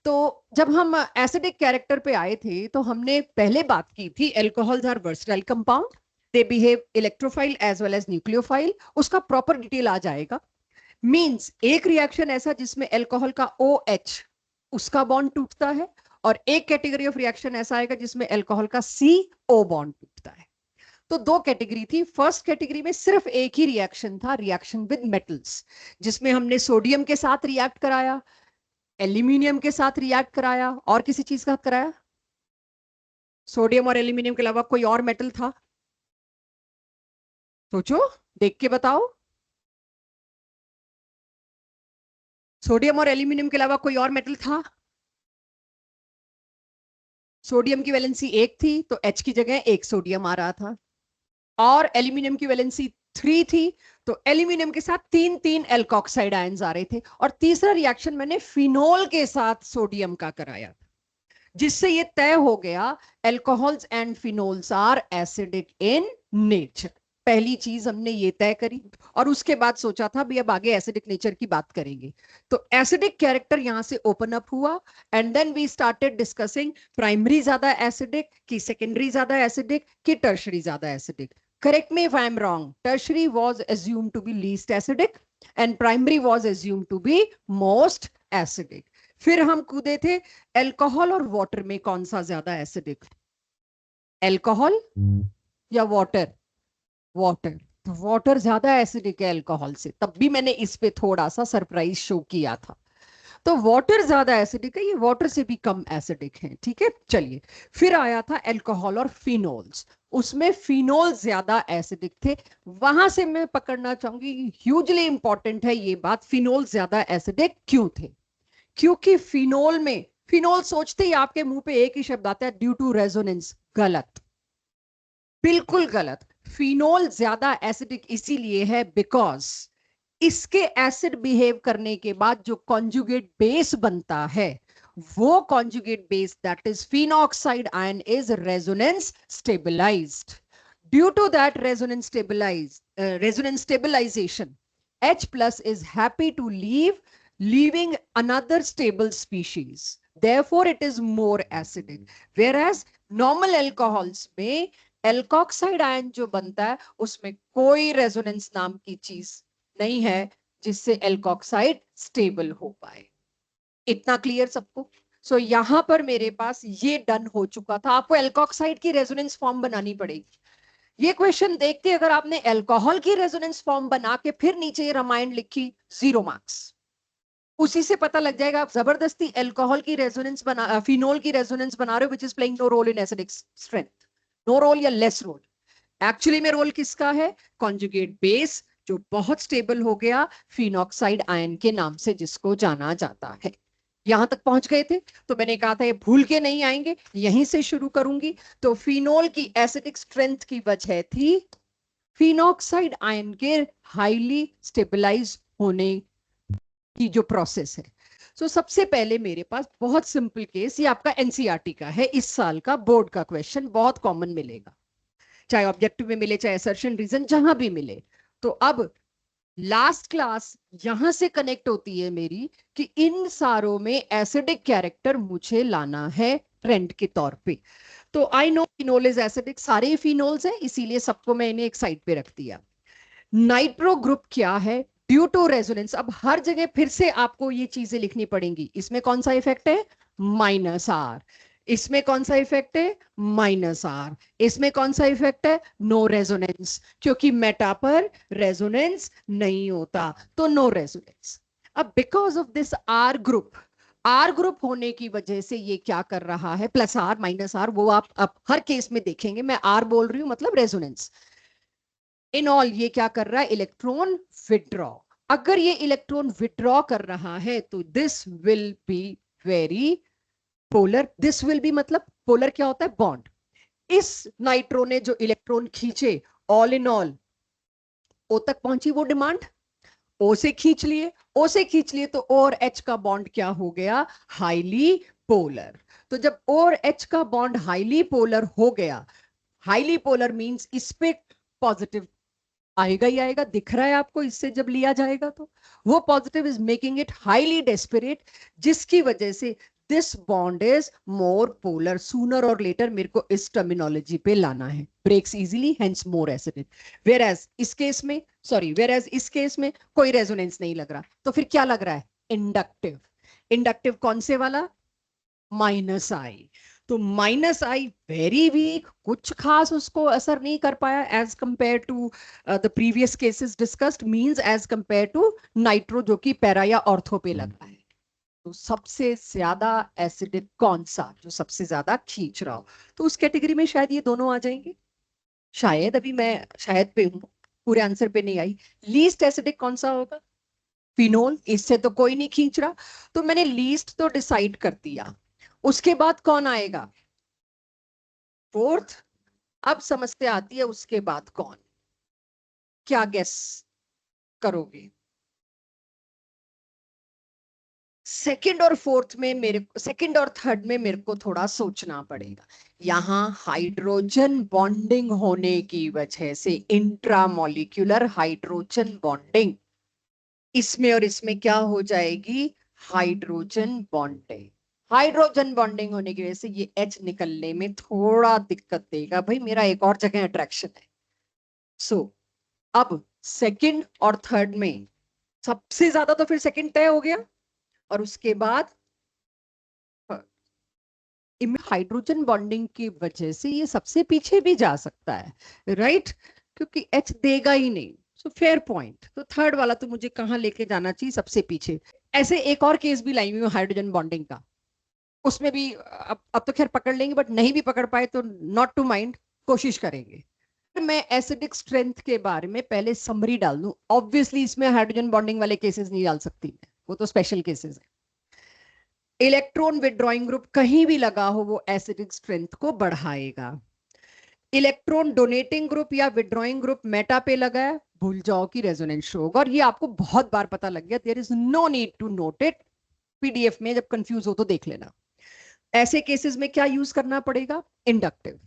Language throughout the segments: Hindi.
तो जब हम एसिडिक कैरेक्टर पे आए थे तो हमने पहले बात की थी alcohols are versatile compound, they behave electrophile as well as nucleophile. उसका प्रॉपर डिटेल आ जाएगा। मींस एक रिएक्शन ऐसा जिसमें अल्कोहल का OH उसका बॉन्ड टूटता है, और एक कैटेगरी ऑफ रिएक्शन ऐसा आएगा जिसमें अल्कोहल का CO बॉन्ड टूटता है। तो दो कैटेगरी थी। फर्स्ट कैटेगरी में सिर्फ एक ही रिएक्शन था, रिएक्शन विद मेटल्स, जिसमें हमने सोडियम के साथ रिएक्ट कराया, एल्यूमिनियम के साथ रिएक्ट कराया, और किसी चीज का कराया। सोडियम और एल्यूमिनियम के अलावा कोई और मेटल था? सोचो, देख के बताओ। सोडियम और एल्यूमिनियम के अलावा कोई और मेटल था? सोडियम की वैलेंसी 1 थी तो H की जगह 1 सोडियम आ रहा था, और एल्यूमिनियम की वैलेंसी 3 थी तो एल्यूमिनियम के साथ 3 एल्कोक्साइड आयंस आ रहे थे। और तीसरा रिएक्शन मैंने फिनोल के साथ सोडियम का कराया, जिससे ये तय हो गया alcohols and phenols are acidic in nature. पहली चीज हमने ये तय करी, और उसके बाद सोचा था भी अब आगे एसिडिक नेचर की बात करेंगे। तो एसिडिक कैरेक्टर यहां से ओपन अप हुआ, and then we started discussing primary ज्यादा एसिडिक कि सेकेंडरी ज्यादा एसिडिक कि टर्शरी ज्यादा acidic. Correct me if I am wrong, tertiary was assumed to be least acidic and primary was assumed to be most acidic। फिर हम कूदे थे अल्कोहल और वाटर में कौन सा ज्यादा एसिडिक, अल्कोहल या वाटर? वाटर। तो वाटर ज्यादा एसिडिक है अल्कोहल से, तब भी मैंने इस पे थोड़ा सा सरप्राइज शो किया था। तो वाटर ज्यादा एसिडिक है, ये वाटर से भी कम एसिडिक है, ठीक है। चलिए, फिर आया था अल्कोहल और फिनोल्स, उसमें फिनोल ज्यादा एसिडिक थे। वहां से मैं पकड़ना चाहूंगी, ह्यूजली इंपॉर्टेंट है ये बात, फिनोल ज्यादा एसिडिक क्यों थे? क्योंकि फिनोल में, फिनोल सोचते ही आपके मुंह पे एक ही शब्द आता है, ड्यू टू रेजोनेंस। गलत, बिल्कुल गलत। फिनोल ज्यादा एसिडिक इसीलिए है बिकॉज इसके एसिड बिहेव करने के बाद जो कॉन्जुगेट बेस बनता है, वो conjugate base that is phenoxide ion is resonance stabilized. Due to that resonance stabilization, H plus is happy to leaving another stable species, therefore it is more acidic। whereas normal alcohols में एल्कोक्साइड आयन जो बनता है उसमें कोई रेजोनेंस नाम की चीज नहीं है जिससे एल्कोक्साइड स्टेबल हो पाए। इतना क्लियर सबको? सो यहां पर मेरे पास ये डन हो चुका था। आपको एल्कोक्साइड की रेजोनेंस फॉर्म बनानी पड़ेगी। ये क्वेश्चन देख के अगर आपने अल्कोहल की रेजोनेंस फॉर्म बना के फिर नीचे ये रामायण लिखी, 0 मार्क्स। उसी से पता लग जाएगा आप जबरदस्ती अल्कोहल की रेजोनेंस बना, फिनोल की रेजोनेंस बना रहे हो, which is playing no role in acidic strength. No role या लेस रोल। एक्चुअली में रोल किसका है? कॉन्जुगेट बेस जो बहुत स्टेबल हो गया, फिनॉक्साइड आयन के नाम से जिसको जाना जाता है। यहां तक पहुंच गए थे? तो मैंने कहा था ये भूल के नहीं आएंगे, यहीं से शुरू करूंगी। तो फिनोल की एसिडिक स्ट्रेंथ की वजह थी फिनॉक्साइड आयन के हाईली स्टेबलाइज होने की जो प्रोसेस है। सो सबसे पहले मेरे पास बहुत सिंपल केस, ये आपका एनसीईआरटी का है, इस साल का बोर्ड का क्वेश्चन, बहुत कॉमन मिलेगा, चाहे ऑब्जेक्टिव में मिले चाहे असर्शन रीजन जहां भी मिले। तो अब लास्ट क्लास यहां से कनेक्ट होती है मेरी कि इन सारों में एसिडिक कैरेक्टर मुझे लाना है ट्रेंड के तौर पे। तो I know phenol is acidic, सारे फिनोल्स हैं, इसीलिए सबको मैंने एक साइड पे रख दिया। नाइट्रो ग्रुप क्या है? Due to resonance. अब हर जगह फिर से आपको ये चीजें लिखनी पड़ेंगी। इसमें कौन सा इफेक्ट है? -R। इसमें कौन सा इफेक्ट है? -R। इसमें कौन सा इफेक्ट है? नो रेजोनेंस, क्योंकि मेटा पर रेजोनेंस नहीं होता, तो नो रेजोनेंस। अब because of this R group होने की वजह से ये क्या कर रहा है, +R -R, वो आप हर केस में देखेंगे। मैं आर बोल रही हूं मतलब रेजोनेंस। इन ऑल ये क्या कर रहा है? Electron withdraw. अगर ये इलेक्ट्रॉन विड्रॉ कर रहा है तो this will be very polar. This will be मतलब पोलर क्या होता है? बॉन्ड। इस नाइट्रो ने जो इलेक्ट्रॉन खींचे, ऑल इन ऑल ओ तक पहुंची वो डिमांड, ओ से खींच लिए, ओ से खींच लिए, तो ओ और एच का बॉन्ड क्या हो गया? Highly polar. तो जब ओ और एच का बॉन्ड हाईली पोलर हो गया, हाईली पोलर मींस इस पे पॉजिटिव आएगा ही आएगा, दिख रहा है आपको, इससे जब लिया जाएगा तो वो positive is making it highly desperate, जिसकी वजह से this bond is more polar, sooner और लेटर मेरे को इस टर्मिनोलॉजी पे लाना है, breaks easily hence more acidic. Where इस केस में, सॉरी, वेयर इस केस में कोई रेजोनेंस नहीं लग रहा, तो फिर क्या लग रहा है, इंडक्टिव। इंडक्टिव कौन से वाला, माइनस आई। तो माइनस आई वेरी वीक, कुछ खास उसको असर नहीं कर पाया as compare to the previous cases discussed, means as compare to nitro जो कि पैरा या ऑर्थो पे लगा है। तो सबसे ज्यादा एसिडिक कौन सा, जो सबसे ज्यादा खींच रहा हो, तो उस कैटेगरी में शायद ये दोनों आ जाएंगे। शायद, अभी मैं शायद पे हूं, पूरे आंसर पे नहीं आई। लीस्ट एसिडिक कौन सा होगा, फिनोल, इससे तो कोई नहीं खींच रहा, तो मैंने लीस्ट तो डिसाइड कर दिया। उसके बाद कौन आएगा, फोर्थ। अब समस्या आती है उसके बाद कौन, क्या गेस करोगे। सेकंड और फोर्थ में मेरे, सेकंड और थर्ड में मेरे को थोड़ा सोचना पड़ेगा। यहां हाइड्रोजन बॉन्डिंग होने की वजह से, इंट्रामोलिक्यूलर हाइड्रोजन बॉन्डिंग, इसमें और इसमें क्या हो जाएगी, हाइड्रोजन बॉन्डिंग। हाइड्रोजन बॉन्डिंग होने की वजह से ये H निकलने में थोड़ा दिक्कत देगा, भाई मेरा एक और जगह अट्रैक्शन है। सो अब सेकंड और थर्ड में सबसे ज्यादा तो फिर सेकंड तय हो गया, और उसके बाद हाइड्रोजन बॉन्डिंग की वजह से ये सबसे पीछे भी जा सकता है, राइट, क्योंकि H देगा ही नहीं। सो फेयर पॉइंट, तो थर्ड वाला तो मुझे कहाँ लेके जाना चाहिए, सबसे पीछे। ऐसे एक और केस भी लाई हुई हूँ हाइड्रोजन बॉन्डिंग का, उसमें भी अब तो खैर पकड़ लेंगे, बट नहीं भी पकड़ पाए तो नॉट टू माइंड, कोशिश करेंगे। मैं एसिडिक स्ट्रेंथ के बारे में पहले समरी डाल दूं। ऑब्वियसली इसमें हाइड्रोजन बॉन्डिंग वाले केसेस नहीं डाल सकती, वो तो स्पेशल केसेस है। इलेक्ट्रॉन विड्रॉइंग ग्रुप कहीं भी लगा हो वो एसिडिक स्ट्रेंथ को बढ़ाएगा। इलेक्ट्रॉन डोनेटिंग ग्रुप या विड्रॉइंग ग्रुप मेटा पे लगा है, भूल जाओ कि रेजोनेंस शो होगा, और ये आपको बहुत बार पता लग गया, there is no need to note it, PDF में जब कंफ्यूज हो तो देख लेना। ऐसे केसेस में क्या यूज करना पड़ेगा, इंडक्टिव।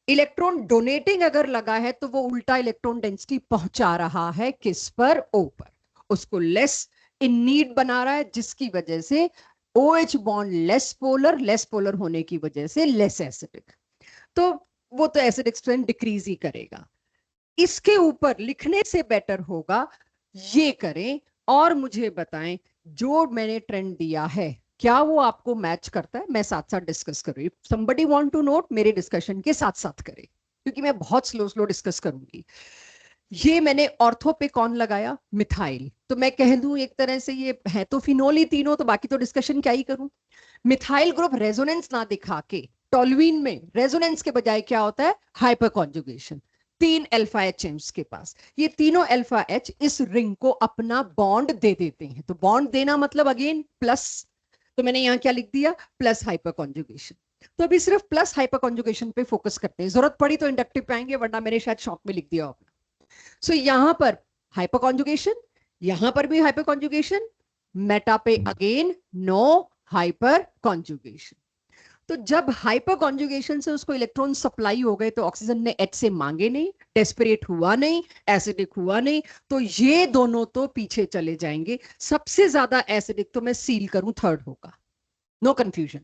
इलेक्ट्रॉन डोनेटिंग अगर लगा है तो वो उल्टा इलेक्ट्रॉन डेंसिटी पहुंचा रहा है किस पर, ओ पर, उसको लेस इन नीड बना रहा है, जिसकी वजह से OH बॉन्ड लेस पोलर होने की वजह से लेस एसिडिक, तो वो तो एसिडिक स्ट्रेंथ डिक्रीज ही करेगा। इसके ऊपर लिखने से बेटर होगा ये करें, और मुझे बताएं जो मैंने ट्रेंड दिया है क्या वो आपको मैच करता है। मैं साथ साथ डिस्कस कर रही हूँ, समबडी वांट टू नोट, मेरे डिस्कशन के साथ साथ करे, क्योंकि मैं बहुत स्लो स्लो डिस्कस करूंगी। ये मैंने ऑर्थो पे कौन लगाया, मिथाइल, तो मैं कह दूं एक तरह से ये है तो फिनोल ही तीनों, तो बाकी तो डिस्कशन क्या ही करूं। मिथाइल ग्रुप रेजोनेंस ना दिखा के, टोल्यूइन में रेजोनेंस के बजाय क्या होता है, हाइपर कॉन्जुगेशन। 3 अल्फा H है उसके पास, ये तीनों अल्फा H इस रिंग को अपना बॉन्ड दे देते हैं। तो बॉन्ड देना मतलब अगेन प्लस, तो मैंने यहां क्या लिख दिया, प्लस हाइपर कॉन्जुगेशन। तो अभी सिर्फ प्लस हाइपर कॉन्जुगेशन पे फोकस करते हैं, जरूरत पड़ी तो इंडक्टिव पे आएंगे, वरना मैंने शायद शॉर्ट में लिख दिया होगा। सो यहां पर हाइपर कॉन्जुगेशन, यहां पर भी हाइपर कॉन्जुगेशन, मेटा पे अगेन नो हाइपर कॉन्जुगेशन। तो जब हाइपर कॉन्जुगेशन से उसको इलेक्ट्रॉन सप्लाई हो गए तो ऑक्सीजन ने H से मांगे नहीं, डेस्परेट हुआ नहीं, एसिडिक हुआ नहीं, तो ये दोनों तो पीछे चले जाएंगे। सबसे ज्यादा एसिडिक तो मैं सील करूं थर्ड होगा, नो कंफ्यूजन।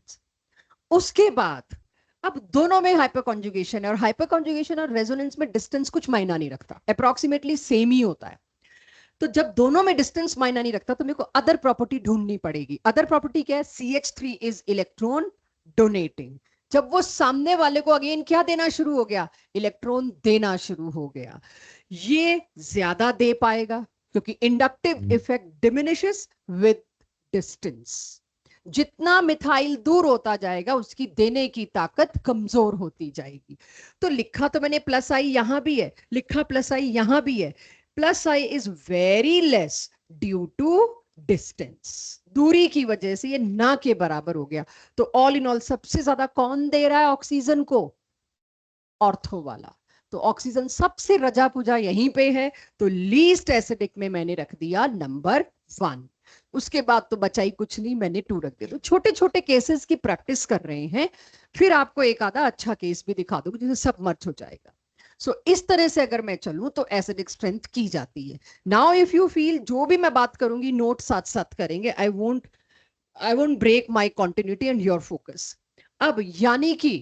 उसके बाद अब दोनों में हाइपर कॉन्जुगेशन है, और हाइपर कॉन्जुगेशन और रेजोनेंस में डिस्टेंस कुछ मायना नहीं रखता, अप्रोक्सीमेटली सेम ही होता है। तो जब दोनों में डिस्टेंस मायना नहीं रखता तो मेरे को अदर प्रॉपर्टी ढूंढनी पड़ेगी। अदर प्रॉपर्टी क्या है, CH3 इज इलेक्ट्रॉन डोनेटिंग। जब वो सामने वाले को अगेन क्या देना शुरू हो गया, इलेक्ट्रॉन देना शुरू हो गया, ये ज्यादा दे पाएगा, क्योंकि inductive effect diminishes with distance. जितना मिथाइल दूर होता जाएगा उसकी देने की ताकत कमजोर होती जाएगी। तो लिखा तो मैंने प्लस आई यहां भी है, लिखा प्लस आई यहां भी है, plus I is very less due to distance, दूरी की वजह से ये ना के बराबर हो गया। तो ऑल इन ऑल सबसे ज्यादा कौन दे रहा है ऑक्सीजन को, ऑर्थो वाला। तो ऑक्सीजन सबसे रजा पुजा यहीं पे है, तो लीस्ट एसिडिक में मैंने रख दिया नंबर 1। उसके बाद तो बचा ही कुछ नहीं, मैंने 2 रख दिया। तो छोटे छोटे केसेस की प्रैक्टिस कर रहे हैं, फिर आपको एक आधा अच्छा केस भी दिखा दूंगी जिससे सब मर्ज हो जाएगा। सो इस तरह से अगर मैं चलूं तो एसिडिक स्ट्रेंथ की जाती है। नाउ इफ यू फील, जो भी मैं बात करूंगी नोट साथ साथ करेंगे, I won't I won't break my continuity and your focus. अब यानी कि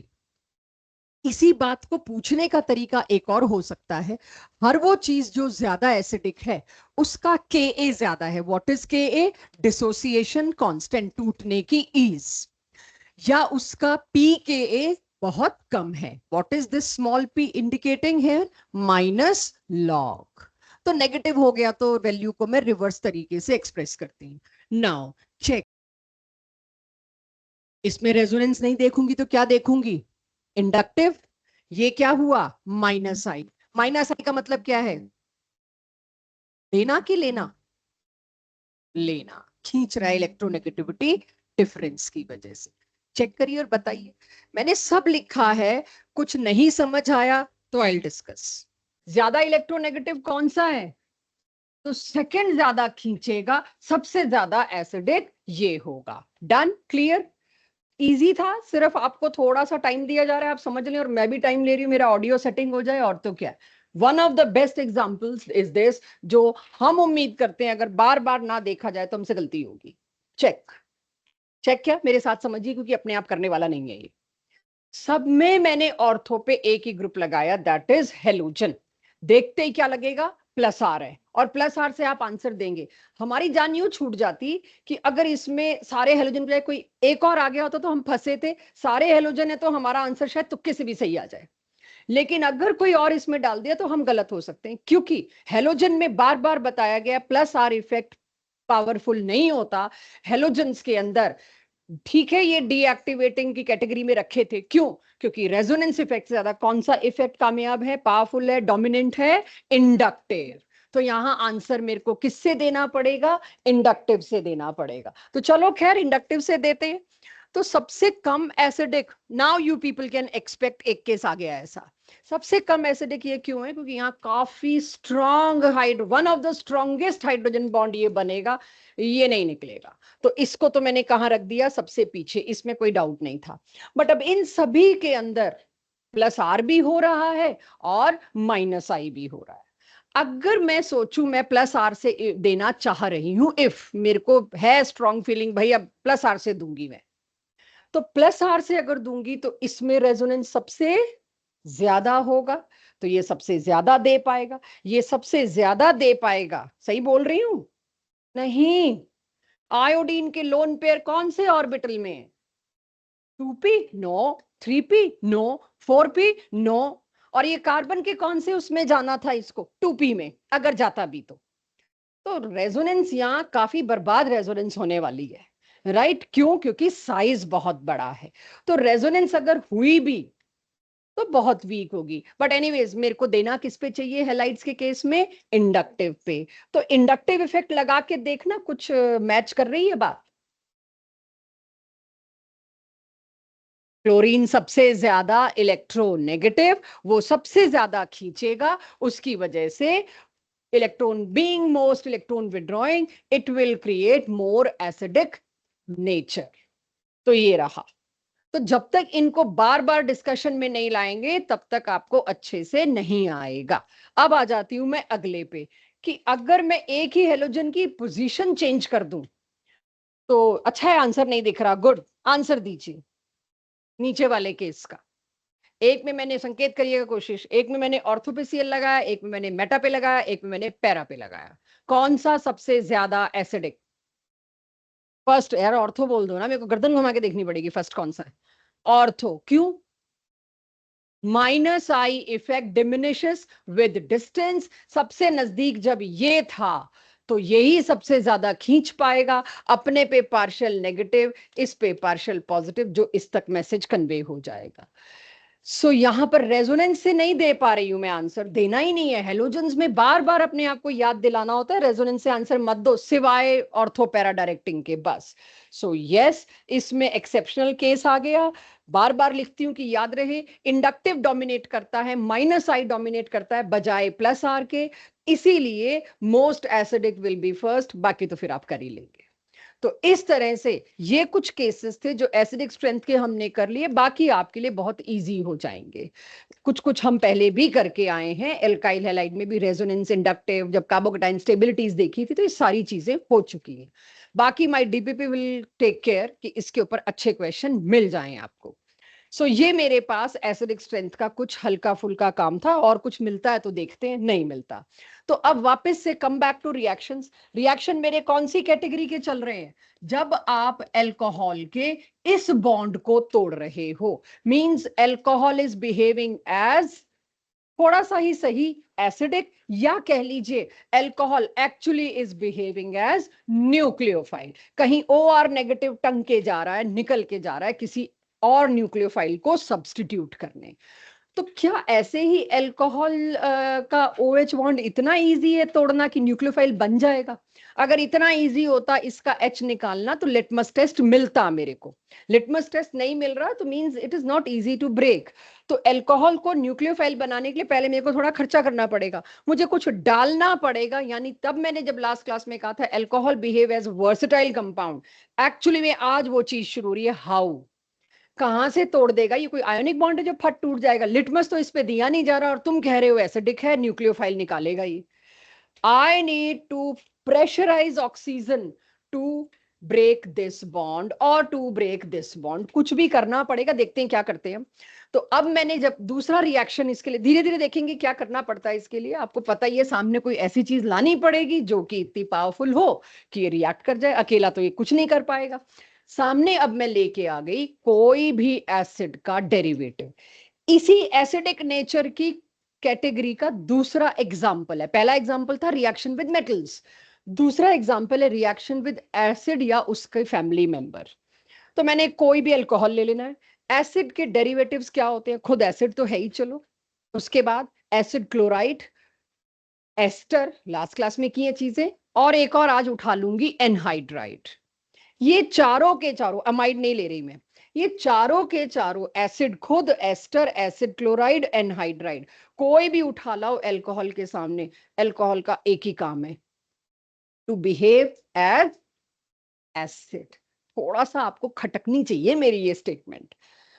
इसी बात को पूछने का तरीका एक और हो सकता है, हर वो चीज जो ज्यादा एसिडिक है उसका के ए ज्यादा है। व्हाट इज के ए? डिसोसिएशन कांस्टेंट, टूटने की ईज, या उसका पी के ए बहुत कम है। What is this small p indicating है? Minus log. तो नेगेटिव हो गया तो वैल्यू को मैं रिवर्स तरीके से एक्सप्रेस करती हूं। नाउ चेक, इसमें रेजोनेंस नहीं देखूंगी तो क्या देखूंगी? इंडक्टिव। ये क्या हुआ? माइनस आई। माइनस आई का मतलब क्या है? देना कि लेना? लेना। खींच रहा है इलेक्ट्रोनेगेटिविटी डिफरेंस की वजह से। चेक करिए और बताइए। मैंने सब लिखा है, कुछ नहीं समझ आया तो आई डिस्कस। ज्यादा इलेक्ट्रोनेगेटिव कौन सा है? तो सेकंड ज्यादा खींचेगा, सबसे ज्यादा एसिडिक ये होगा। डन? क्लियर? इजी था, सिर्फ आपको थोड़ा सा टाइम दिया जा रहा है, आप समझ लें, और मैं भी टाइम ले रही हूँ, मेरा ऑडियो सेटिंग हो जाए, और तो क्या। One of the best examples is this, जो हम उम्मीद करते हैं अगर बार बार ना देखा जाए तो हमसे गलती होगी। चेक। चेक क्या? मेरे साथ समझिए, क्योंकि अपने आप करने वाला नहीं है ये। सब में मैंने ऑर्थो पे एक ही ग्रुप लगाया, दैट इज हेलोजन। देखते ही क्या लगेगा? प्लस आर है, और प्लस आर से आप आंसर देंगे। हमारी जान यूं छूट जाती कि अगर इसमें सारे हेलोजन के कोई एक और आ गया होता तो हम फंसे थे। सारे हेलोजन है तो हमारा आंसर शायद तुक्के से भी सही आ जाए, लेकिन अगर कोई और इसमें डाल दिया तो हम गलत हो सकते हैं, क्योंकि हेलोजन में बार बार बताया गया प्लस आर इफेक्ट पावरफुल नहीं होता हेलोजन्स के अंदर। ठीक है, ये डीएक्टिवेटिंग की कैटेगरी में रखे थे, क्यों? क्योंकि रेजोनेंस इफेक्ट से ज्यादा कौन सा इफेक्ट कामयाब है, पावरफुल है, डोमिनेंट है? इंडक्टिव। तो यहां आंसर मेरे को किससे देना पड़ेगा? इंडक्टिव से देना पड़ेगा। तो चलो खैर इंडक्टिव से देते हैं। तो सबसे कम acidic, now you people can expect एक केस आ गया ऐसा। सबसे कम एसिडिक ये क्यों है? क्योंकि यहाँ काफी strong one of the strongest hydrogen bond ये बनेगा, ये नहीं निकलेगा। तो इसको तो मैंने कहां रख दिया? सबसे पीछे, इसमें कोई डाउट नहीं था। बट अब इन सभी के अंदर प्लस आर भी हो रहा है और माइनस आई भी हो रहा है। अगर मैं सोचूं मैं प्लस आर से देना चाह रही हूं, इफ मेरे को है स्ट्रॉन्ग फीलिंग भाई अब प्लस आर से दूंगी मैं, तो प्लस आर से अगर दूंगी तो इसमें रेजोनेंस सबसे ज्यादा होगा, तो ये सबसे ज्यादा दे पाएगा। ये सबसे ज्यादा दे पाएगा, सही बोल रही हूं? नहीं, आयोडीन के लोन पेयर कौन से ऑर्बिटल में है? 2p no, 3p no, 4p no. और ये कार्बन के कौन से उसमें जाना था इसको? 2p में, अगर जाता भी तो रेजोनेंस यहाँ काफी बर्बाद रेजोनेंस होने वाली है। राइट? क्यों? क्योंकि साइज बहुत बड़ा है। तो रेजोनेंस अगर हुई भी तो बहुत वीक होगी। बट एनीवेज मेरे को देना किस पे चाहिए हेलाइड्स के केस में? इंडक्टिव पे। तो इंडक्टिव इफेक्ट लगा के देखना कुछ मैच कर रही है बात। क्लोरीन सबसे ज्यादा इलेक्ट्रोनेगेटिव, वो सबसे ज्यादा खींचेगा, उसकी वजह से electron being most electron withdrawing, it will create more acidic nature. तो ये रहा। तो जब तक इनको बार बार डिस्कशन में नहीं लाएंगे तब तक आपको अच्छे से नहीं आएगा। अब आ जाती हूं मैं अगले पे, कि अगर मैं एक ही हेलोजन की पोजीशन चेंज कर दूं तो अच्छा है, आंसर नहीं दिख रहा, गुड, आंसर दीजिए नीचे वाले केस का। एक में मैंने, संकेत करिएगा कोशिश, एक में मैंने ऑर्थो पे सीएल लगाया, एक में मैंने मेटा पे लगाया, एक में मैंने पैरा पे लगाया। कौन सा सबसे ज्यादा एसिडिक? फर्स्ट यार, ऑर्थो बोल दो ना, मेरे को गर्दन घुमा के देखनी पड़ेगी फर्स्ट कौन सा है। ऑर्थो। क्यों? Minus I effect diminishes with distance. सबसे नजदीक जब ये था तो यही सबसे ज्यादा खींच पाएगा। अपने पे पार्शियल नेगेटिव, इस पे पार्शियल पॉजिटिव, जो इस तक मैसेज कन्वे हो जाएगा। सो यहां पर रेजोनेंस से नहीं दे पा रही हूं मैं आंसर, देना ही नहीं है। हेलोजन्स में बार बार अपने आप को याद दिलाना होता है, रेजोनेंस से आंसर मत दो सिवाय ऑर्थोपैरा डायरेक्टिंग के, बस। सो यस, इसमें एक्सेप्शनल केस आ गया। बार बार लिखती हूं कि याद रहे, इंडक्टिव डोमिनेट करता है, माइनस आई डोमिनेट करता है बजाय प्लस आर के, इसीलिए most acidic will be first, बाकी तो फिर आप कर ही लेंगे। तो इस तरह से ये कुछ केसेस थे जो एसिडिक स्ट्रेंथ के हमने कर लिए, बाकी आपके लिए बहुत इजी हो जाएंगे। कुछ कुछ हम पहले भी करके आए हैं, एल्काइल हैलाइड में भी रेजोनेंस इंडक्टिव, जब कार्बोकेटाइन स्टेबिलिटीज देखी थी, तो ये सारी चीजें हो चुकी हैं। बाकी my DPP will take care कि इसके ऊपर अच्छे क्वेश्चन मिल जाएं आपको। सो ये मेरे पास एसिडिक स्ट्रेंथ का कुछ हल्का फुल्का काम था, और कुछ मिलता है तो देखते हैं, नहीं मिलता तो अब वापस से come back two reactions. Reaction मेरे कौन सी कैटेगरी के चल रहे हैं? जब आप अल्कोहल के इस बॉन्ड को तोड़ रहे हो, means alcohol is behaving as थोड़ा सा ही सही एसिडिक, या कह लीजिए alcohol actually is behaving as nucleophile. कहीं ओ आर नेगेटिव टंग के जा रहा है, निकल के जा रहा है किसी और न्यूक्लियोफाइल को सब्स्टिट्यूट करने। तो क्या ऐसे ही अल्कोहल का OH बॉन्ड इतना इजी है तोड़ना कि न्यूक्लियोफाइल बन जाएगा? अगर इतना इजी होता इसका H निकालना तो लिटमस टेस्ट मिलता मेरे को। लिटमस टेस्ट नहीं मिल रहा तो means it is not easy to break. तो अल्कोहल को न्यूक्लियोफाइल बनाने के लिए पहले मेरे को थोड़ा खर्चा करना पड़ेगा, मुझे कुछ डालना पड़ेगा। यानी तब मैंने जब लास्ट क्लास में कहा था alcohol behave as versatile compound, actually में आज वो चीज शुरू हो रही है। हाउ? कहां से तोड़ देगा? ये कोई आयोनिक बॉन्ड है जो फट टूट जाएगा? लिटमस तो इस पे दिया नहीं जा रहा और तुम कह रहे हो एसिडिक है, न्यूक्लियोफाइल निकालेगा ये। I need to pressurise oxygen to break this bond और टू ब्रेक दिस बॉन्ड, कुछ भी करना पड़ेगा। देखते हैं क्या करते हैं। तो अब मैंने जब दूसरा रिएक्शन इसके लिए धीरे धीरे देखेंगे क्या करना पड़ता है इसके लिए। आपको पता ही है, सामने कोई ऐसी चीज लानी पड़ेगी जो कि इतनी पावरफुल हो कि ये रिएक्ट कर जाए, अकेला तो ये कुछ नहीं कर पाएगा। सामने अब मैं लेके आ गई कोई भी एसिड का डेरिवेटिव, इसी एसिडिक नेचर की कैटेगरी का दूसरा एग्जाम्पल है। पहला एग्जाम्पल था रिएक्शन विद मेटल्स, दूसरा एग्जाम्पल है रिएक्शन विद एसिड या उसके फैमिली मेंबर। तो मैंने कोई भी अल्कोहल ले लेना है। एसिड के डेरिवेटिव्स क्या होते हैं? खुद एसिड तो है ही, चलो। उसके बाद acid chloride, ester, last class में की है चीजें, और एक और आज उठा लूंगी एनहाइड्राइड। ये चारों के चारों, अमाइड नहीं ले रही मैं, ये चारों के चारों एसिड, खुद एस्टर, एसिड क्लोराइड, एनहाइड्राइड, कोई भी उठा लाओ अल्कोहल के सामने, अल्कोहल का एक ही काम है, टू बिहेव एज एसिड। थोड़ा सा आपको खटकनी चाहिए मेरी ये स्टेटमेंट।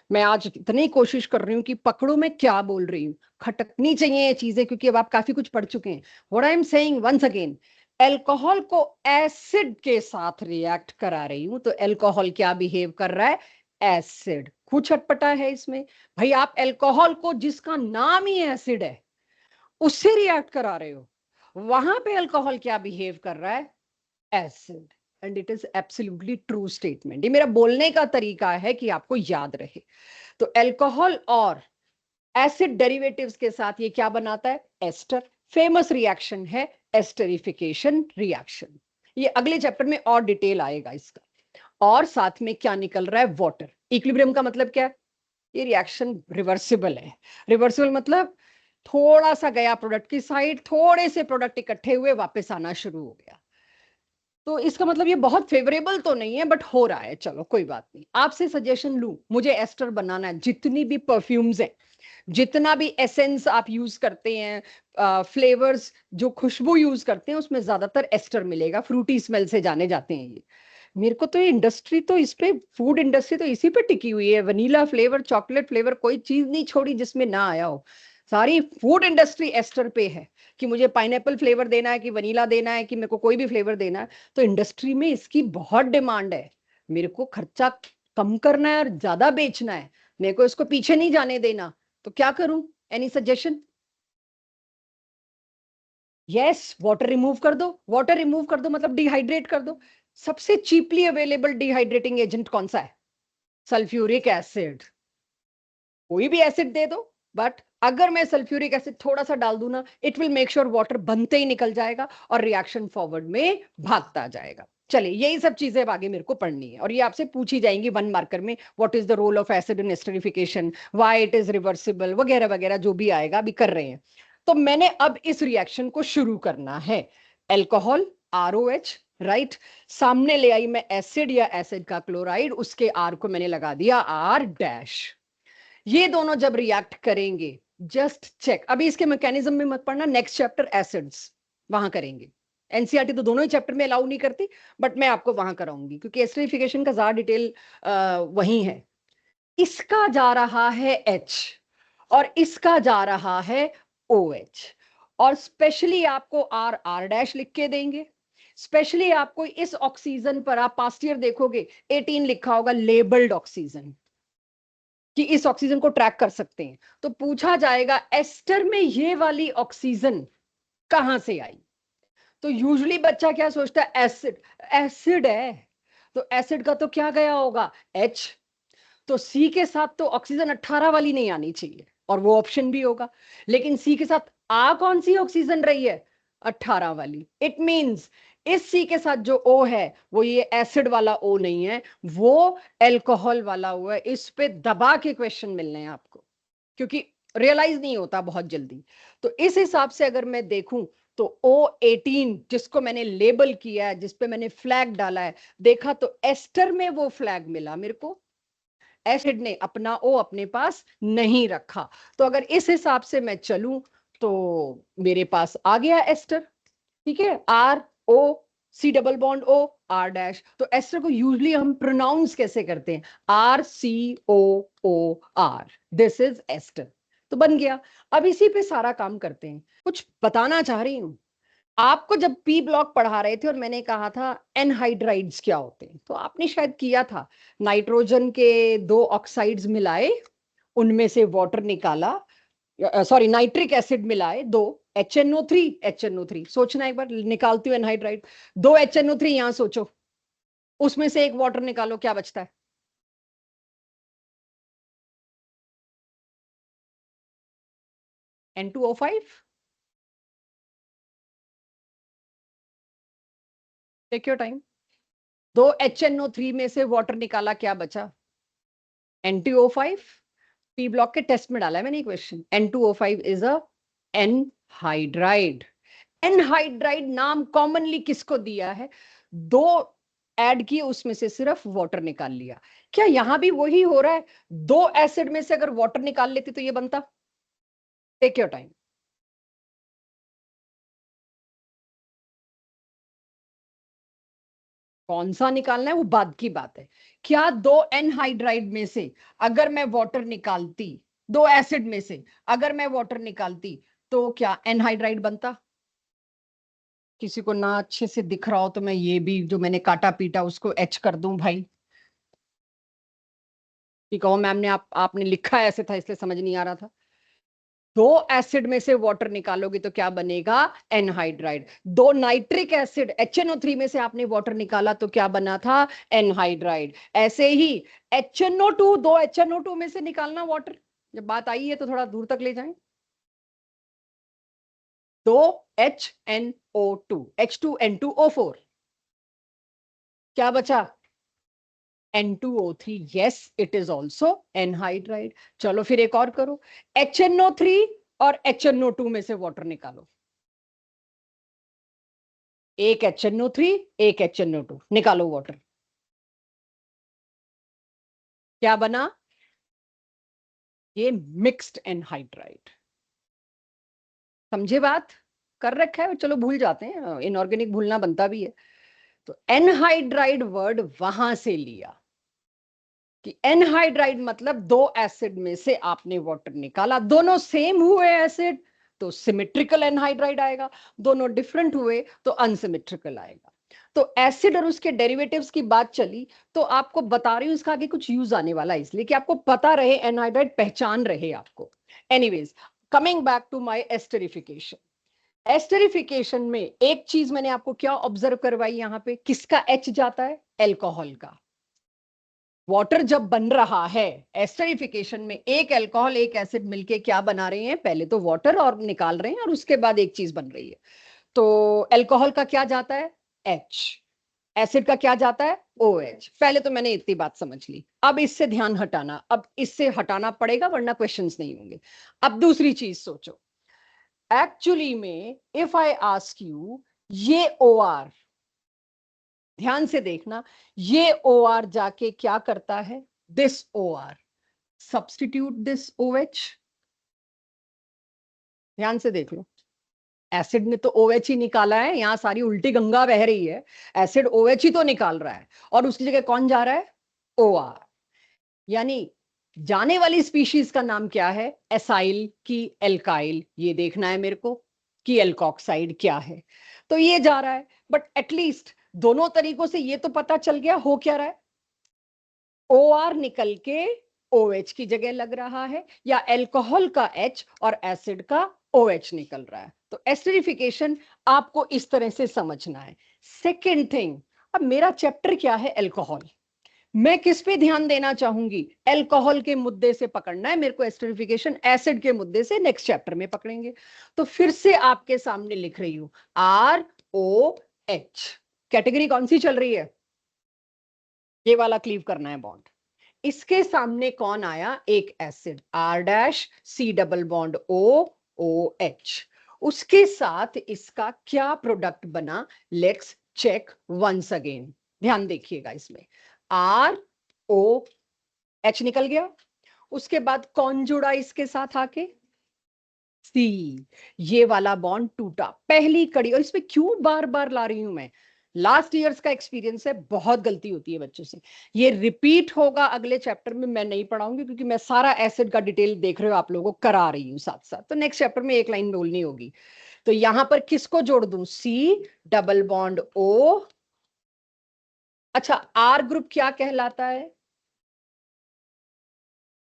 मैं आज इतनी कोशिश कर रही हूँ कि पकड़ो मैं क्या बोल रही हूँ, खटकनी चाहिए ये चीजें, क्योंकि अब आप काफी कुछ पढ़ चुके हैं। What I am saying once again, alcohol को एसिड के साथ रिएक्ट करा रही हूं तो अल्कोहल क्या बिहेव कर रहा है? एसिड। कुछ अटपटा है इसमें भाई? आप अल्कोहल को जिसका नाम ही एसिड है उससे रिएक्ट करा रहे हो, वहां पे अल्कोहल क्या बिहेव कर रहा है? Acid. And it is absolutely true statement. ये मेरा बोलने का तरीका है कि आपको याद रहे। तो अल्कोहल और एसिड डेरिवेटिव्स के साथ ये क्या बनाता है? एस्टर। फेमस रिएक्शन है एस्टरिफिकेशन रिएक्शन। ये अगले चैप्टर में और डिटेल आएगा इसका। और साथ में क्या निकल रहा है? वाटर। इक्विलिब्रियम का मतलब क्या है? ये रिएक्शन रिवर्सिबल है। रिवर्सिबल मतलब थोड़ा सा गया प्रोडक्ट की साइड, थोड़े से प्रोडक्ट इकट्ठे हुए, वापस आना शुरू हो गया। तो इसका मतलब ये बहुत फेवरेबल तो नहीं है, बट हो रहा है। चलो कोई बात नहीं। आपसे सजेशन लूं, मुझे एस्टर बनाना है। जितनी भी परफ्यूम्स हैं, जितना भी एसेंस आप यूज करते हैं, फ्लेवर्स जो खुशबू यूज करते हैं, उसमें ज्यादातर एस्टर मिलेगा। फ्रूटी स्मेल से जाने जाते हैं ये। मेरे को तो ये इंडस्ट्री तो इस पे, फूड इंडस्ट्री तो इसी पे टिकी हुई है। वनीला फ्लेवर, चॉकलेट फ्लेवर, कोई चीज नहीं छोड़ी जिसमें ना आया हो। सारी फूड इंडस्ट्री एस्टर पे है कि मुझे पाइनएप्पल फ्लेवर देना है, कि वनीला देना है, कि मेरे को कोई भी फ्लेवर देना है। तो इंडस्ट्री में इसकी बहुत डिमांड है। मेरे को खर्चा कम करना है और ज्यादा बेचना है, मेरे को इसको पीछे नहीं जाने देना। तो क्या करूं? Any suggestion? Yes, water remove कर दो। वाटर रिमूव कर दो मतलब डिहाइड्रेट कर दो। सबसे चीपली अवेलेबल डिहाइड्रेटिंग एजेंट कौन सा है? Sulphuric acid. कोई भी एसिड दे दो, बट अगर मैं सल्फ्यूरिक एसिड थोड़ा सा डाल दूं ना, it will make sure water बनते ही निकल जाएगा और रिएक्शन फॉरवर्ड में भागता जाएगा। चलिए, यही सब चीजें अब आगे मेरे को पढ़नी है, और ये आपसे पूछी जाएंगी 1 मार्कर में। What is the role of acid in esterification, why it is reversible, वगैरह वगैरह जो भी आएगा, अभी कर रहे हैं। तो मैंने अब इस रिएक्शन को शुरू करना है। Alcohol, ROH, right. सामने ले आई मैं एसिड या एसिड का क्लोराइड, उसके R को मैंने लगा दिया R'। ये दोनों जब रिएक्ट करेंगे, जस्ट चेक। अभी इसके मैकेनिज्म में मत पढ़ना, नेक्स्ट चैप्टर एसिड्स वहां करेंगे। एनसीईआरटी तो दोनों ही चैप्टर में अलाउ नहीं करती, बट मैं आपको वहां कराऊंगी क्योंकि एस्टरिफिकेशन का ज्यादा डिटेल वही है। इसका जा रहा है H और इसका जा रहा है OH, और स्पेशली आपको R R डैश लिख के देंगे। स्पेशली आपको इस ऑक्सीजन पर, आप पास्ट ईयर देखोगे 18 लिखा होगा लेबल्ड ऑक्सीजन, कि इस ऑक्सीजन को ट्रैक कर सकते हैं। तो पूछा जाएगा एस्टर में ये वाली ऑक्सीजन कहां से आई। तो यूजुअली बच्चा क्या सोचता है, एसिड, एसिड है तो एसिड का तो क्या गया होगा, H। तो सी के साथ तो ऑक्सीजन 18 वाली नहीं आनी चाहिए, और वो ऑप्शन भी होगा। लेकिन सी के साथ आ कौन सी ऑक्सीजन रही है, 18 वाली। इट मींस इस सी के साथ जो O है वो ये एसिड वाला O नहीं है, वो एल्कोहल वाला O है। इस पे दबा के क्वेश्चन मिलने हैं आपको, क्योंकि रियलाइज नहीं होता बहुत जल्दी। तो इस हिसाब से अगर मैं देखूं तो O18 जिसको मैंने लेबल किया है, जिसपे मैंने फ्लैग डाला है, देखा तो एस्टर में वो फ्लैग मिला मेरे को, एसिड ने अपना O अपने पास नहीं रखा। तो अगर इस हिसाब से मैं चलूं तो मेरे पास आ गया एस्टर, ठीक है, ROC double bond O R dash. तो एस्टर को यूजली हम प्रोनाउंस कैसे करते हैं, RCOOR, दिस इज एस्टर। तो बन गया। अब इसी पे सारा काम करते हैं। कुछ बताना चाह रही हूं आपको, जब पी ब्लॉक पढ़ा रहे थे और मैंने कहा था एनहाइड्राइड्स क्या होते हैं, तो आपने शायद किया था, नाइट्रोजन के 2 ऑक्साइड्स मिलाए, उनमें से वाटर निकाला, सॉरी नाइट्रिक एसिड मिलाए 2, HNO3 सोचना एक बार, निकालती हूँ एनहाइड्राइड, 2 HNO3 यहां सोचो, उसमें से एक वाटर निकालो, क्या बचता है, N2O5। Take your time. 2 HNO3 में से वाटर निकाला, क्या बचा, N2O5। पी ब्लॉक के टेस्ट में डाला है मैंने question, N2O5 is a anhydride. Anhydride नाम कॉमनली किसको दिया है, 2 ऐड किए उसमें से सिर्फ वाटर निकाल लिया। क्या यहां भी वही हो रहा है, 2 एसिड में से अगर वाटर निकाल लेती तो ये बनता, टेक योर टाइम। कौन सा निकालना है वो बाद की बात है। क्या 2 एनहाइड्राइड में से अगर मैं वाटर निकालती, 2 एसिड में से अगर मैं वाटर निकालती, तो क्या एनहाइड्राइड बनता। किसी को ना अच्छे से दिख रहा हो तो मैं ये भी जो मैंने काटा पीटा उसको एच कर दूं भाई, कि कहो मैम ने आपने लिखा ऐसे था इसलिए समझ नहीं आ रहा था। 2 एसिड में से वाटर निकालोगे तो क्या बनेगा, एनहाइड्राइड। 2 नाइट्रिक एसिड HNO3 में से आपने वाटर निकाला तो क्या बना था, एनहाइड्राइड। ऐसे ही HNO2, 2 HNO2 में से निकालना वाटर, जब बात आई है तो थोड़ा दूर तक ले जाएं। 2 HNO2, H2N2O4, क्या बचा, N2O3, yes it is also anhydride। चलो फिर एक और करो, HNO3 और HNO2 में से वाटर निकालो, एक HNO3 एक HNO2, निकालो वाटर, क्या बना, ये मिक्स्ड एनहाइड्राइड। समझे बात, कर रखा है, चलो भूल जाते हैं, इनऑर्गेनिक भूलना बनता भी है। तो एनहाइड्राइड वर्ड वहां से लिया कि एनहाइड्राइड मतलब 2 एसिड में से आपने वाटर निकाला, दोनों सेम हुए एसिड तो सिमेट्रिकल एनहाइड्राइड आएगा, दोनों डिफरेंट हुए तो अनसिमेट्रिकल आएगा। तो एसिड और उसके डेरिवेटिव्स की बात चली, तो आपको बता रही हूं इसका आगे कुछ यूज आने वाला है, इसलिए कि आपको पता रहे, एनहाइड्राइड पहचान रहे आपको। Anyways, coming back to my esterification. Esterification में एक चीज मैंने आपको क्या ऑब्जर्व करवाई, यहां पे किसका एच जाता है, एल्कोहल का। वाटर जब बन रहा है एस्टरिफिकेशन में, एक अल्कोहल एक एसिड मिलके क्या बना रहे हैं, पहले तो वाटर और निकाल रहे हैं और उसके बाद एक चीज बन रही है। तो अल्कोहल का क्या जाता है, H, एसिड का क्या जाता है, OH। पहले तो मैंने इतनी बात समझ ली, अब इससे ध्यान हटाना, अब इससे हटाना पड़ेगा वरना क्वेश्चंस नहीं होंगे। अब दूसरी चीज सोचो, एक्चुअली में इफ आई आस्क यू, ये OR, ध्यान से देखना, ये OR जाके क्या करता है, this OR substitute this OH, ध्यान से देख लो, एसिड ने तो OH ही निकाला है, यहाँ सारी उल्टी गंगा बह रही है, एसिड OH ही तो निकाल रहा है, और उसकी जगह कौन जा रहा है? OR। यानी जाने वाली स्पीशीज का नाम क्या है? एसाइल की एल्काइल, ये देखना है मेरे को कि एल्कोक्साइड क्या है। तो ये जा रहा है, बट एटलीस्ट दोनों तरीकों से ये तो पता चल गया हो क्या रहा है। OR निकल के OH की जगह लग रहा है, या एल्कोहल का H और एसिड का OH निकल रहा है। तो एस्टरिफिकेशन आपको इस तरह से समझना है। सेकेंड थिंग, अब मेरा चैप्टर क्या है? एल्कोहल। मैं किस पे ध्यान देना चाहूंगी? एल्कोहल के मुद्दे से पकड़ना है मेरे को एस्टरिफिकेशन, एसिड के मुद्दे से नेक्स्ट चैप्टर में पकड़ेंगे। तो फिर से आपके सामने लिख रही हूं ROH। कैटेगरी कौन सी चल रही है? ये वाला क्लीव करना है बॉन्ड। इसके सामने कौन आया? एक acid R-C double bond O OH। उसके साथ इसका क्या प्रोडक्ट बना? Let's check once again. ध्यान देखिएगा, इसमें ROH निकल गया। उसके बाद कौन जुड़ा इसके साथ आके? C। ये वाला बॉन्ड टूटा, पहली कड़ी। और इसमें क्यों बार बार ला रही हूं मैं? लास्ट ईयर्स का एक्सपीरियंस है, बहुत गलती होती है बच्चों से। ये रिपीट होगा अगले चैप्टर में, मैं नहीं पढ़ाऊंगी क्योंकि मैं सारा एसिड का डिटेल देख रहे हो आप लोगों को करा रही हूँ साथ साथ। तो नेक्स्ट चैप्टर में एक लाइन बोलनी होगी। तो यहां पर किसको जोड़ दूं? C double bond O। अच्छा, R ग्रुप क्या कहलाता है?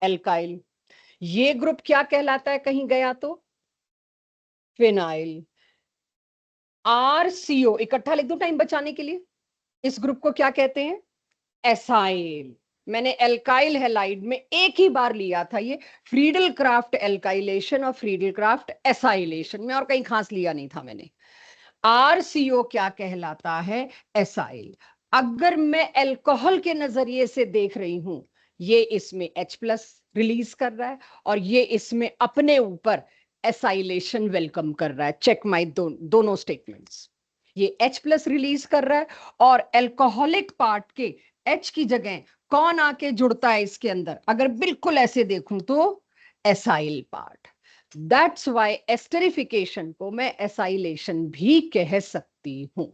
एल्काइल। ये ग्रुप क्या कहलाता है कहीं गया तो? फिनाइल। RCO इकट्ठा लिख दूं टाइम बचाने के लिए। इस ग्रुप को क्या कहते हैं? एसाइल। मैंने एल्काइल हैलाइड में एक ही बार लिया था ये, फ्रीडल क्राफ्ट एल्काइलेशन और फ्रीडल क्राफ्ट एसाइलेशन में, और कहीं खास लिया नहीं था मैंने। RCO क्या कहलाता है? एसाइल। अगर मैं अल्कोहल के नजरिए से देख रही हूं, ये इसमें H+ रिलीज कर रहा है, और ये इसमें अपने ऊपर एसाइलेशन वेलकम कर रहा है। चेक माई दोनों स्टेटमेंट्स। ये H+ रिलीज कर रहा है, और अल्कोहलिक पार्ट के H की जगह कौन आके जुड़ता है इसके अंदर? अगर बिल्कुल ऐसे देखूं तो acyl part. That's why esterification को मैं एसाइलेशन भी कह सकती हूं।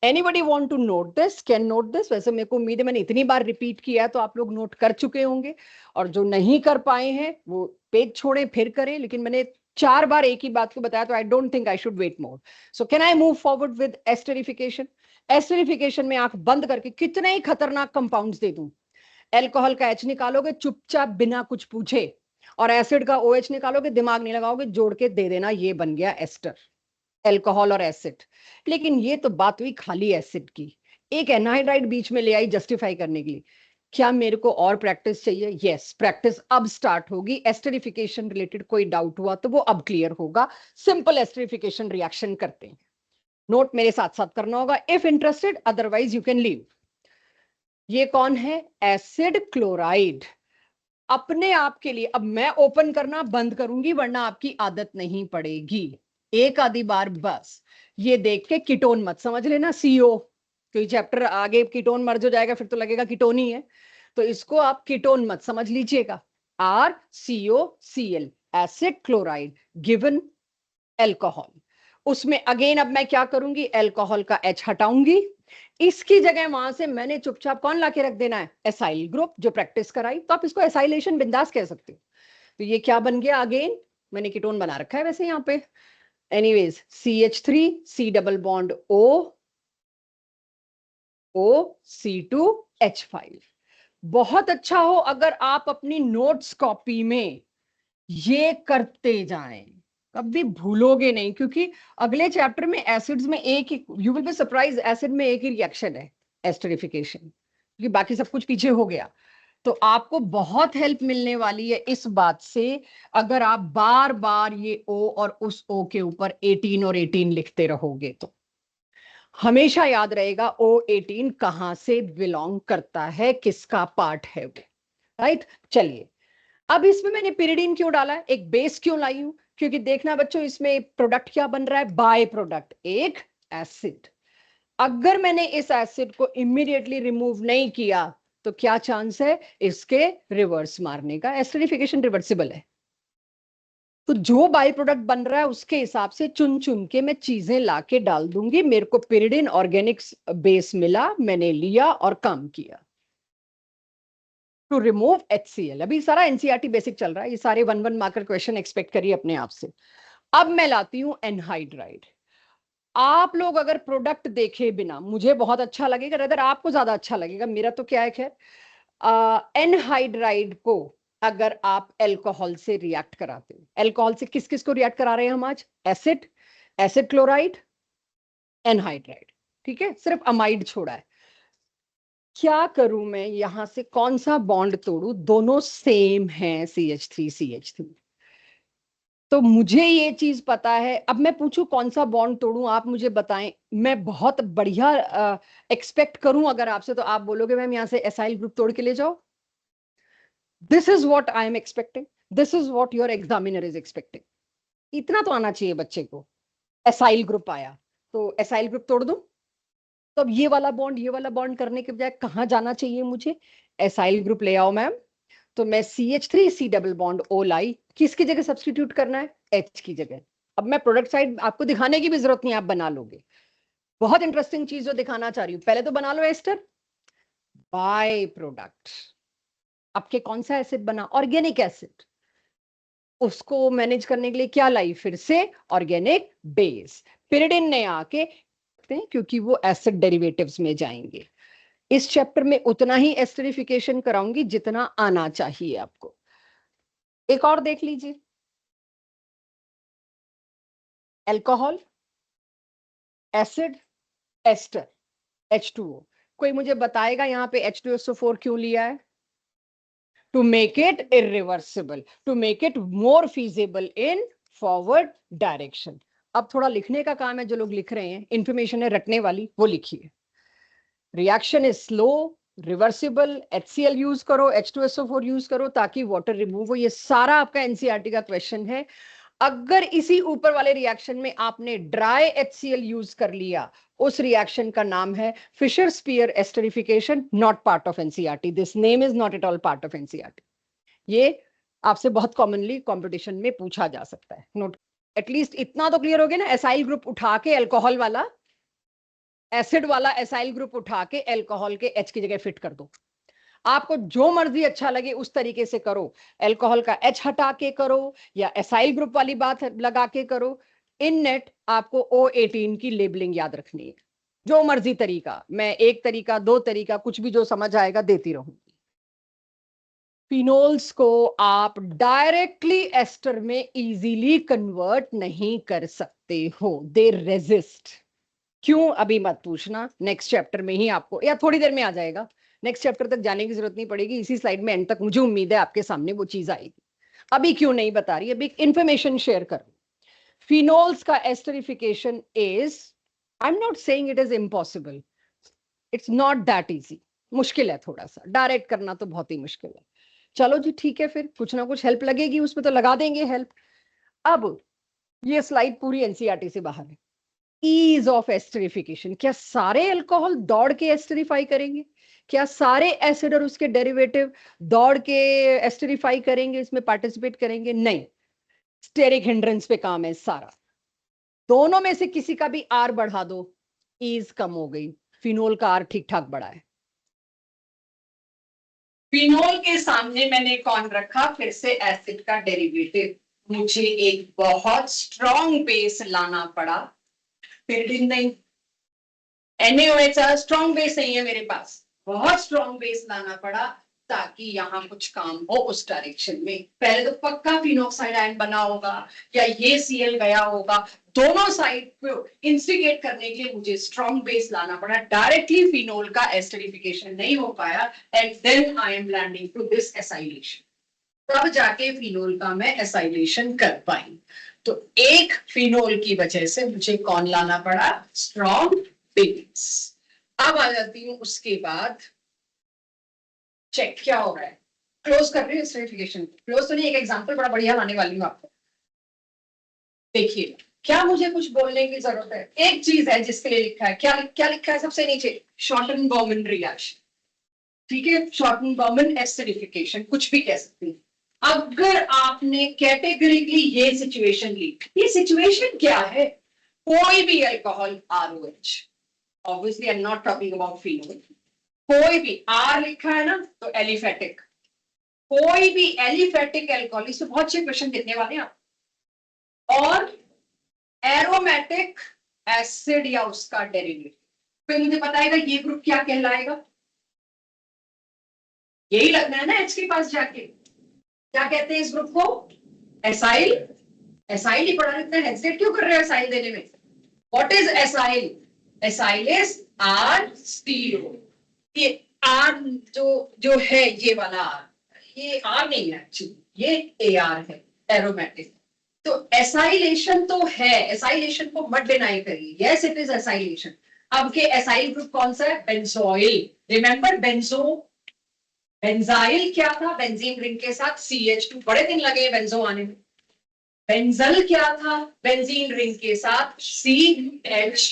Anybody want to note this? Can note this? वैसे मेरे को उम्मीद है मैंने इतनी बार रिपीट किया है तो आप लोग नोट कर चुके होंगे, और जो नहीं कर पाए हैं वो पेज छोड़े फिर करें। लेकिन मैंने 4 बार एक ही बात को बताया, तो I don't think I should wait more. So can I move forward with esterification? Esterification में आंख बंद करके कितने ही खतरनाक कंपाउंड्स दे दूं, एल्कोहल का H निकालोगे चुपचाप बिना कुछ पूछे, और एसिड का OH निकालोगे, दिमाग नहीं लगाओगे, जोड़ के दे देना, ये बन गया एस्टर। एल्कोहल और एसिड। लेकिन ये तो बात हुई खाली एसिड की, एक एनहाइड्राइड बीच में ले आई जस्टिफाई करने के लिए। क्या मेरे को और प्रैक्टिस चाहिए? यस, प्रैक्टिस अब स्टार्ट होगी। एस्टरिफिकेशन रिलेटेड कोई डाउट हुआ तो वो अब क्लियर होगा। सिंपल एस्टरिफिकेशन रिएक्शन करते हैं, नोट मेरे साथ साथ करना होगा if interested, otherwise you can leave. ये कौन है? Acid chloride. अपने आप के लिए अब मैं ओपन करना बंद करूंगी, वरना आपकी आदत नहीं पड़ेगी। एक आधी बार बस ये देख के कीटोन मत समझ लेना CO, क्योंकि चैप्टर आगे कीटोन मर्ज हो जाएगा, फिर तो लगेगा कीटोन ही है। तो इसको आप कीटोन मत समझ लीजिएगा। RCOCl acid chloride given alcohol. उसमें अगेन अब मैं क्या करूंगी? एल्कोहल का H हटाऊंगी, इसकी जगह वहां से मैंने चुपचाप कौन लाके रख देना है? एसाइल ग्रुप, जो प्रैक्टिस कराई। तो आप इसको एसाइलेशन बिंदास कह सकते हो। तो ये क्या बन गया? अगेन मैंने कीटोन बना रखा है वैसे यहाँ पे। Anyways CH3 C double bond OC2H5। बहुत अच्छा हो अगर आप अपनी नोट्स कॉपी में ये करते जाएं, कभी भूलोगे नहीं। क्योंकि अगले चैप्टर में एसिड्स में एक ही, you will be surprise, acid में एक ही रिएक्शन है, एस्टरिफिकेशन, क्योंकि बाकी सब कुछ पीछे हो गया। तो आपको बहुत हेल्प मिलने वाली है इस बात से, अगर आप बार बार ये O और उस O के ऊपर 18 और 18 लिखते रहोगे तो हमेशा याद रहेगा O18 कहां से बिलोंग करता है, किसका पार्ट है वो। राइट, चलिए। अब इसमें मैंने पिरिडीन क्यों डाला है, एक बेस क्यों लाई हूं? क्योंकि देखना बच्चों, इसमें प्रोडक्ट क्या बन रहा है? बाय प्रोडक्ट, एक एसिड। अगर मैंने इस एसिड को इमीडिएटली रिमूव नहीं किया तो क्या चांस है इसके रिवर्स मारने का? एसिडिफिकेशन रिवर्सिबल है। तो जो बाई प्रोडक्ट बन रहा है उसके हिसाब से चुन चुन के मैं चीजें लाके डाल दूंगी। मेरे को पिरिडिन ऑर्गेनिक्स बेस मिला, मैंने लिया और काम किया। टू रिमूव HCl, अभी सारा एनसीईआरटी बेसिक चल रहा है, ये सारे 1-1 मार्कर क्वेश्चन एक्सपेक्ट करिए अपने आप से। अब मैं लाती हूं एनहाइड्राइड। आप लोग अगर प्रोडक्ट देखे बिना, मुझे बहुत अच्छा लगेगा, अगर आपको ज्यादा अच्छा लगेगा, मेरा तो क्या है खैर, एनहाइड्राइड को अगर आप अल्कोहल से रिएक्ट कराते हो, अल्कोहल से किस किस को रिएक्ट करा रहे हैं हम आज? एसिड, एसिड क्लोराइड, एनहाइड्राइड, ठीक है, सिर्फ अमाइड छोड़ा है। क्या करूं मैं, यहां से कौन सा बॉन्ड तोड़ू? दोनों सेम है, CH3CH3। तो मुझे ये चीज पता है। अब मैं पूछूं कौन सा बॉन्ड तोड़ूं, आप मुझे बताएं। मैं बहुत बढ़िया एक्सपेक्ट करूं अगर आपसे, तो आप बोलोगे मैम यहां से एसाइल ग्रुप तोड़ के ले जाओ। This is what I am expecting, this is what your examiner is expecting. इतना तो आना चाहिए बच्चे को। एसाइल ग्रुप आया तो एसाइल ग्रुप तोड़ दूं? तो अब ये वाला बॉन्ड करने के बजाय कहाँ जाना चाहिए मुझे? एसाइल ग्रुप ले आओ मैम। तो मैं CH3 C double bond O लाई, किसकी जगह सब्स्टिट्यूट करना है? H की जगह। अब मैं प्रोडक्ट साइड आपको दिखाने की भी जरूरत नहीं, आप बना लोगे। बहुत इंटरेस्टिंग चीज जो दिखाना चाह रही हूँ, पहले तो बना लो एस्टर। बाय प्रोडक्ट आपके कौन सा एसिड बना? Organic acid. उसको मैनेज करने के लिए क्या लाई? फिर से ऑर्गेनिक बेस। पिरिडिन ने आके, क्योंकि वो एसिड डेरिवेटिव्स में जाएंगे। इस चैप्टर में उतना ही एस्टरिफिकेशन कराऊंगी जितना आना चाहिए आपको। एक और देख लीजिए, अल्कोहल, एसिड, एस्टर, H2O। कोई मुझे बताएगा यहाँ पे H2SO4 क्यों लिया है? To make it irreversible, to make it more feasible in forward direction. अब थोड़ा लिखने का काम है, जो लोग लिख रहे हैं, इंफॉर्मेशन है रटने वाली, वो लिखिए। Reaction is slow, reversible, HCl use करो, H2SO4 यूज करो ताकि वाटर रिमूव हो। ये सारा आपका एनसीईआरटी का क्वेश्चन है। अगर इसी ऊपर वाले रिएक्शन में आपने ड्राई HCl यूज कर लिया, उस रिएक्शन का नाम है Fischer Speier esterification, not part of NCERT. This name is not at all part of NCERT. ये आपसे बहुत कॉमनली कंपटीशन में पूछा जा सकता है। नोट, एटलीस्ट इतना तो क्लियर हो गया ना। एसाइल ग्रुप उठा के अल्कोहल वाला, एसिड वाला एसाइल ग्रुप उठा के अल्कोहल के H की जगह फिट कर दो। आपको जो मर्जी अच्छा लगे उस तरीके से करो। अल्कोहल का H हटा के करो या एसाइल ग्रुप वाली बात लगा के करो। इन नेट आपको O18 की लेबलिंग याद रखनी है। जो मर्जी तरीका, मैं एक तरीका, दो तरीका, कुछ भी जो समझ आएगा देती रहूंगी। फिनोल्स को आप डायरेक्टली एस्टर में इजीली कन्वर्ट नहीं कर सकते हो, दे रेजिस्ट। क्यों अभी मत पूछना, नेक्स्ट चैप्टर में ही आपको, या थोड़ी देर में आ जाएगा। नेक्स्ट चैप्टर तक जाने की जरूरत नहीं पड़ेगी, इसी स्लाइड में एंड तक मुझे उम्मीद है आपके सामने वो चीज आएगी। अभी क्यों नहीं बता रही, अभी इंफॉर्मेशन शेयर कर। फिनोल्स का esterification is, I am not saying it is impossible, it's not that easy. मुश्किल है थोड़ा सा, डायरेक्ट करना तो बहुत ही मुश्किल है। चलो जी ठीक है, फिर कुछ ना कुछ हेल्प लगेगी उसमें तो लगा देंगे हेल्प। अब ये स्लाइड पूरी एनसीईआरटी से बाहर है। ईज ऑफ एस्टरिफिकेशन, क्या सारे अल्कोहल दौड़ के एस्टरिफाई करेंगे? क्या सारे एसिड और उसके डेरिवेटिव दौड़ के एस्टरिफाई करेंगे, इसमें पार्टिसिपेट करेंगे? नहीं, स्टेरिक हिंड्रेंस पे काम है सारा। दोनों में से किसी का भी आर बढ़ा दो, ईज कम हो गई। फिनोल का आर ठीक ठाक बढ़ा है। फिनोल के सामने मैंने कौन रखा? फिर से एसिड का डेरिवेटिव। मुझे एक बहुत स्ट्रॉन्ग बेस लाना पड़ा। पिरिडिन नहीं, NaOH स्ट्रॉन्ग बेस नहीं है मेरे पास, बहुत स्ट्रॉन्ग बेस लाना पड़ा ताकि यहाँ कुछ काम हो उस डायरेक्शन में। पहले तो पक्का फिनोक्साइड आयन बना होगा या ये Cl गया होगा। दोनों साइड पे इंस्टिगेट करने के लिए मुझे स्ट्रॉन्ग बेस लाना पड़ा। डायरेक्टली फिनोल का एस्टरिफिकेशन नहीं हो पाया and then I am landing to this acylation. तब जाके फिनोल का मैं एसाइलेशन कर पाई। तो एक फिनोल की वजह से मुझे कौन लाना पड़ा? Strong base. अब आ जाती हूं उसके बाद, चेक क्या हो रहा है। क्लोज कर रही हूँ एस्टरिफिकेशन, क्लोज तो नहीं, एक एग्जांपल बड़ा बढ़िया लाने वाली हूँ आपको। देखिए, क्या मुझे कुछ बोलने की जरूरत है? एक चीज है जिसके लिए लिखा है, क्या क्या लिखा है सबसे नीचे? शॉर्टन-बॉर्मन रिएक्शन। ठीक है, शॉर्टन-बॉर्मन एस्टरिफिकेशन, कुछ भी कह सकते हैं। अगर आपने कैटेगरिकली ये सिचुएशन ली, ये सिचुएशन क्या है? कोई भी alcohol ROH, obviously I am not talking about phenol, कोई भी R लिखा है ना तो एलिफेटिक, कोई भी एलिफेटिक अल्कोहल, इससे बहुत अच्छे क्वेश्चन देने वाले हैं आप, और एरोमेटिक एसिड या उसका डेरिवेटिव, फिर मुझे बताएगा ये ग्रुप क्या कहलाएगा। यही लगना है ना एच के पास जाके, क्या कहते हैं इस ग्रुप को? एसाइल। एसाइल ही पढ़ा, इतना हेजिटेट क्यों कर रहे हो एसाइल देने में? What is acyl? Acyl is R CO। ये R जो है, ये वाला R, ये R नहीं है एक्चुअली, ये AR है, एरोमेटिक। तो एसाइलेशन तो है, एसाइलेशन को मत डिनाई करिए, यस इट इज एसाइलेशन। अब के एसाइल ग्रुप कौन सा है? बेंजोइल। रिमेंबर बेंजो, बेंजाइल क्या था? बेंजीन रिंग के साथ CH2, बड़े दिन लगे बेंजो आने में। बेंजल क्या था? बेंजीन रिंग के साथ CH।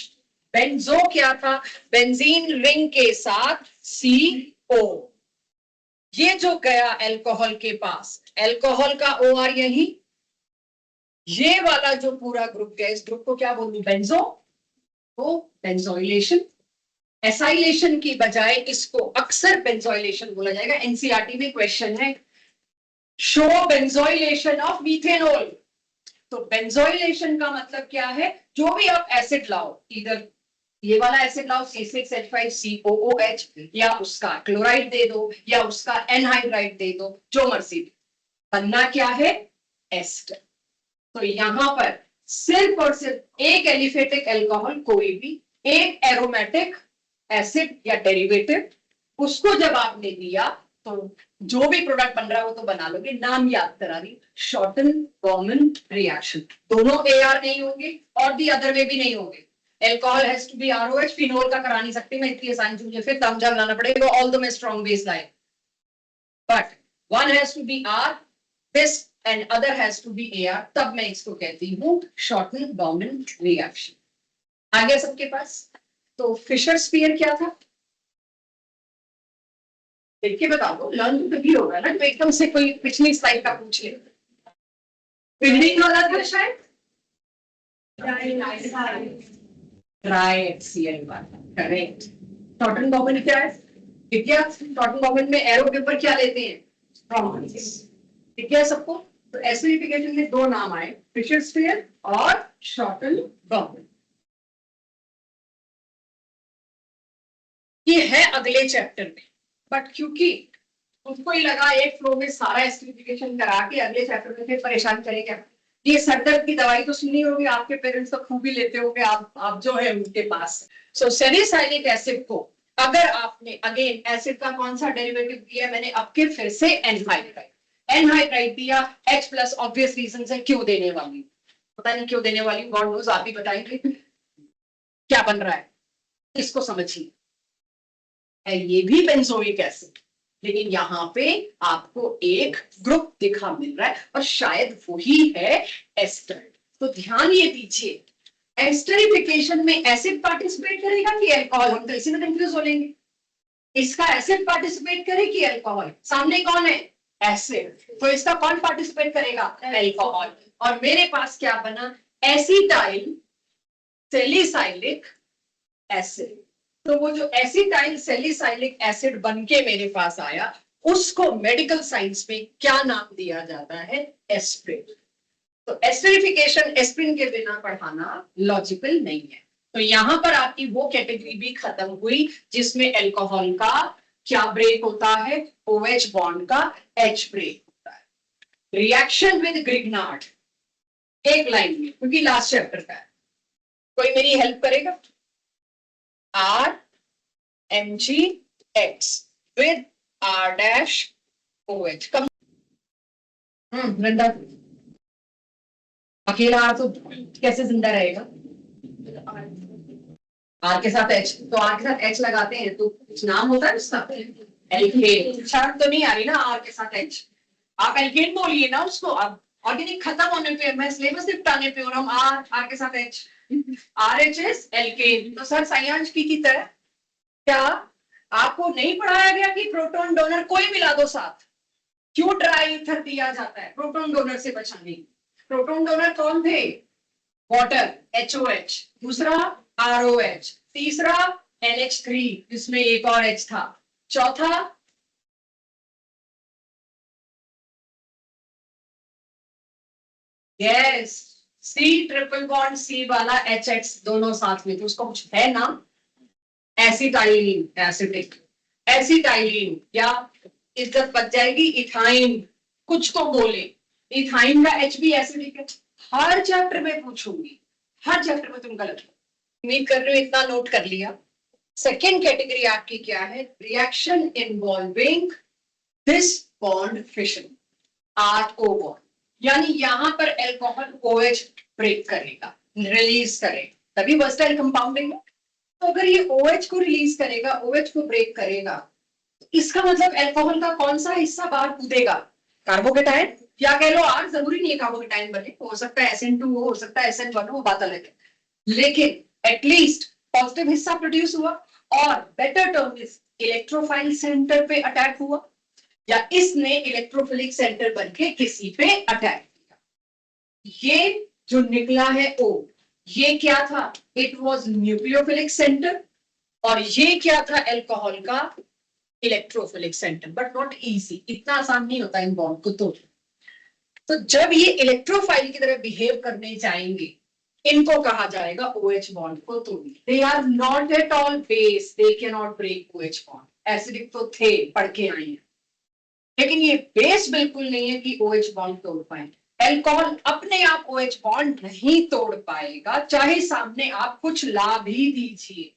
बेंजो क्या था? बेंजीन रिंग के साथ CO। ये जो गया अल्कोहल के पास, अल्कोहल का OR यही, ये वाला जो पूरा ग्रुप गया, इस ग्रुप को क्या बोलूं? बेंजो। तो बेंजोइलेशन। एसाइलेशन की बजाय इसको अक्सर बेंजोइलेशन बोला जाएगा। एनसीईआरटी में क्वेश्चन है, शो बेंजोइलेशन ऑफ मीथेनॉल। तो बेंजोइलेशन का मतलब क्या है? जो भी आप एसिड लाओ, इधर ये वाला एसिड लाओ C6H5COOH, या उसका क्लोराइड दे दो या उसका एनहाइड्राइड दे दो, जो मर्जी, बनना क्या है? एस्टर। तो यहां पर सिर्फ और सिर्फ एक एलिफेटिक अल्कोहल, कोई भी एक एरोमेटिक एसिड या डेरिवेटिव, उसको जब आपने दिया तो जो भी प्रोडक्ट बन रहा है वो तो बना लोगे। नाम याद करा रही, शॉर्टन बॉर्मन रिएक्शन। दोनों AR नहीं होंगे और दी अदर वे भी नहीं होंगे। Alcohol has to be ROH, phenol का करा नहीं सकती मैं, इतनी आसान चीज है, फिर तमजा लाना पड़ेगा, ऑल द में strong base line, but one has to be R this and other has to be AR, तब मैं इसको कहती हूँ शॉर्टन बॉर्मन रिएक्शन। आ गया सबके पास? तो फिशर स्पीयर क्या था? देखिए बता दो, लर्न तो भी होगा ना, तो एकदम से कोई पिछली स्लाइड का पूछ ले। बिल्डिंग वाला था शायद, ड्राई HCl वाला, करेक्ट। टॉटन बॉबन क्या है? ठीक है, टॉटन बॉबन में एरो के ऊपर क्या लेते हैं? स्ट्रॉन्ग। ठीक है सबको? तो एसिडिफिकेशन में दो नाम आए, फिशर स्पीयर और शॉर्टन बॉबन। ये है अगले चैप्टर में, बट क्योंकि उसको ही लगा एक फ्लो में सारा एसिडिफिकेशन करा के अगले चैप्टर में फिर परेशान करेगा। ये सर दर्द की दवाई तो सुनी होगी, आपके पेरेंट्स तो खूब ही लेते होंगे, आप जो है उनके पास। सो सैलिसाइलिक एसिड को अगर आपने अगेन एसिड का कौन सा डेरिवेटिव दिया मैंने, अब के फिर से एनहाइड्राइड दिया, H+ ऑब्वियस रीजन है, क्यों देने वाली, पता नहीं क्यों देने वाली, गॉड नोज, आप ही बताएंगे क्या बन रहा है, इसको समझिए। ये भी बेंजोइक एसिड, लेकिन यहाँ पे आपको एक ग्रुप दिखा मिल रहा है और शायद वही है एस्टर। तो ध्यान ये दीजिए, एस्टरिफिकेशन में एसिड पार्टिसिपेट करेगा कि अल्कोहल? हम तो इसी में कंफ्यूज हो लेंगे। इसका एसिड पार्टिसिपेट करे कि अल्कोहल? सामने कौन है? एसिड। तो इसका कौन पार्टिसिपेट करेगा? अल्कोहल। और मेरे पास क्या बना? Acetyl salicylic acid. तो वो जो एसिटाइल सैलिसाइलिक एसिड बनके मेरे पास आया, उसको मेडिकल साइंस में क्या नाम दिया जाता है? एस्प्रिन। तो एस्टरिफिकेशन एस्प्रिन के बिना पढ़ाना लॉजिकल नहीं है। तो यहां पर आपकी वो कैटेगरी भी खत्म हुई जिसमें अल्कोहल का क्या ब्रेक होता है? OH बॉन्ड का H ब्रेक होता है। रिएक्शन विद ग्रिग्नार्ड, एक लाइन में, क्योंकि लास्ट चैप्टर का है, कोई मेरी हेल्प करेगा? RMgX with R-OH। कम वृंदा, अकेला R तो कैसे जिंदा रहेगा? R के साथ H, तो R के साथ H लगाते हैं तो कुछ नाम होता है उसका, एल्केन। शर्त तो नहीं आ रही ना R के साथ H, आप एल्केन बोलिए ना उसको। अब ऑर्गेनिक खत्म होने पे, मैं सिलेबस निपटाने पे, और हम R के साथ H, RH इज एल्केन। तो सर साइंस की तरह क्या आपको नहीं पढ़ाया गया कि प्रोटॉन डोनर कोई मिला दो साथ? क्यों ट्राई ईथर दिया जाता है? प्रोटॉन डोनर से बचाने। प्रोटॉन डोनर कौन थे? वाटर HOH, दूसरा ROH, तीसरा NH3 जिसमें एक और H था, चौथा yes C triple bond C वाला HX दोनों साथ में, तो उसका कुछ है नाम, एसिटाइलिन, एसिटिक एसिटाइलिन, या इज्जत बच जाएगी इथाइन, कुछ तो बोले। इथाइन का H भी एसिडिक है। हर चैप्टर में पूछूंगी, हर चैप्टर में तुम गलत हो। उम्मीद कर रही हूँ इतना नोट कर लिया। सेकेंड कैटेगरी आपकी क्या है? Reaction involving this bond fission, RO bond, यानी यहां पर एल्कोहल OH ब्रेक करेगा, रिलीज करेगा, तभी वर्सटाइल कंपाउंडिंग है। तो अगर ये OH को रिलीज करेगा, OH को ब्रेक करेगा, तो इसका मतलब एल्कोहल का कौन सा हिस्सा बाहर कूदेगा? कार्बोकेटाइन, या कह लो R, जरूरी नहीं है कार्बोकेटाइन बने, हो सकता है SN2 हो सकता है SN1 हो, बात अलग है, लेकिन एटलीस्ट पॉजिटिव हिस्सा प्रोड्यूस हुआ। और better term is electrophile centre पे अटैक हुआ, या इसने इलेक्ट्रोफिलिक सेंटर बनके किसी पे अटैक किया। ये जो निकला है O, ये क्या था? इट वॉज न्यूक्लियोफिलिक सेंटर, और ये क्या था? एल्कोहल का electrophilic centre, but not easy, इतना आसान नहीं होता इन बॉन्ड को तोड़ना। तो जब ये इलेक्ट्रोफाइल की तरह बिहेव करने जाएंगे, इनको कहा जाएगा OH बॉन्ड को तोड़ने। They are not at all base, they can not break OH bond. Acidic तो थे, पढ़ के आए हैं, लेकिन ये बेस बिल्कुल नहीं है कि OH बॉन्ड तोड़ पाए। एल्कोहल अपने आप OH बॉन्ड नहीं तोड़ पाएगा, चाहे सामने आप कुछ ला भी दीजिए।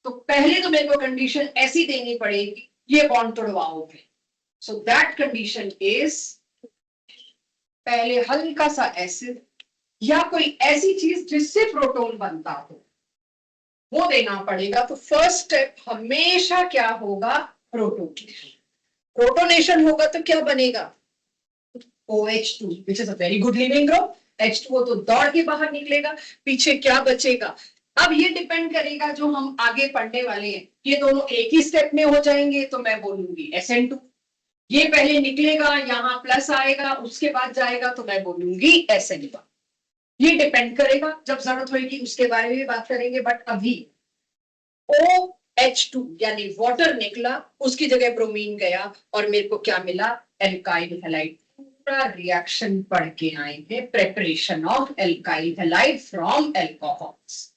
तो पहले तो मेरे को कंडीशन ऐसी देनी पड़ेगी, ये बॉन्ड तोड़वाओगे। सो दैट कंडीशन इज पहले हल्का सा एसिड या कोई ऐसी चीज जिससे प्रोटॉन बनता हो, वो देना पड़ेगा। तो फर्स्ट स्टेप हमेशा क्या होगा? प्रोटोनेशन। प्रोटोनेशन होगा तो क्या बनेगा? OH2, which is a very good leaving group। H2O तो दौड़ के बाहर निकलेगा, पीछे क्या बचेगा? अब ये डिपेंड करेगा जो हम आगे पढ़ने वाले हैं, ये दोनों एक ही स्टेप में हो जाएंगे तो मैं बोलूंगी SN2। ये पहले निकलेगा, यहाँ प्लस आएगा, उसके बाद जाएगा, तो मैं बोलूंगी SN1। ये डिपेंड करेगा, जब जरूरत होगी उसके बारे में बात करेंगे। बट अभी OH2 यानी वाटर निकला, उसकी जगह ब्रोमीन गया, और मेरे को क्या मिला? Alkyl halide. पूरा रिएक्शन पढ़ के आएंगे, preparation of alkyl halide from alcohols.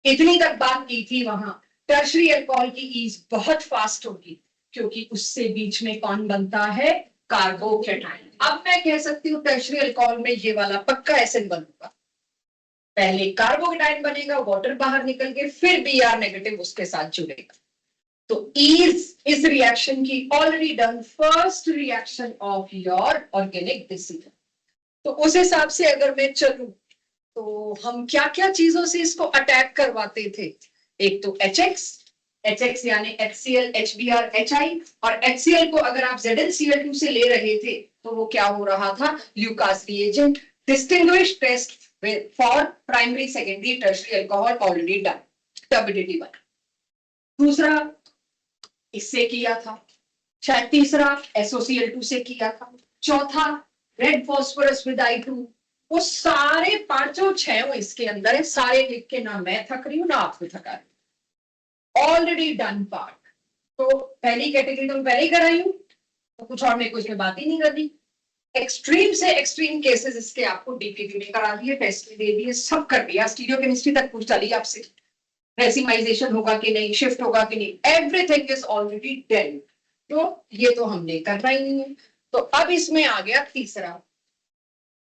इतनी तक बात की थी वहां। टर्शरी अल्कोहल की ईज बहुत फास्ट होगी, क्योंकि उससे बीच में कौन बनता है? कार्बोकेटाइन। अब मैं कह सकती हूँ टर्शरी अल्कोहल में ये वाला पक्का एसिड बनूंगा, पहले कार्बोकेटाइन बनेगा, वाटर बाहर निकल के फिर Br नेगेटिव उसके साथ जुड़ेगा। तो ईज इस रिएक्शन की already done first reaction of your organic decision. तो उस हिसाब से अगर मैं चलूं, तो हम क्या क्या चीजों से इसको अटैक करवाते थे? एक तो HX यानी HCl, HBr, HI, और HCl को अगर आप ZnCl2 से ले रहे थे तो वो क्या हो रहा था? Lucas reagent. Distinguish test for primary, secondary, tertiary alcohol already done, turbidity 1। दूसरा इससे किया था, शायद तीसरा SOCl2 से किया था, चौथा रेड फॉस्फोरस विद I2। वो सारे पांचों छह इसके अंदर है, सारे लिख के ना मैं थक रही हूं ना आपको थका रही, ऑलरेडी डन पार्ट। तो पहली कैटेगरी तो पहले ही कराई हूं, तो कुछ और मेरे को इसमें बात ही नहीं करनी। एक्सट्रीम से एक्सट्रीम केसेस इसके आपको DPP में करा दिए, टेस्ट में दे दिए, सब कर दिया, स्टीरियोकेमिस्ट्री तक पूछ डाली आपसे, रेसिमाइजेशन होगा कि नहीं, शिफ्ट होगा कि नहीं, एवरीथिंग इज ऑलरेडी डन। तो ये तो हमने करना ही नहीं है। तो अब इसमें आ गया तीसरा,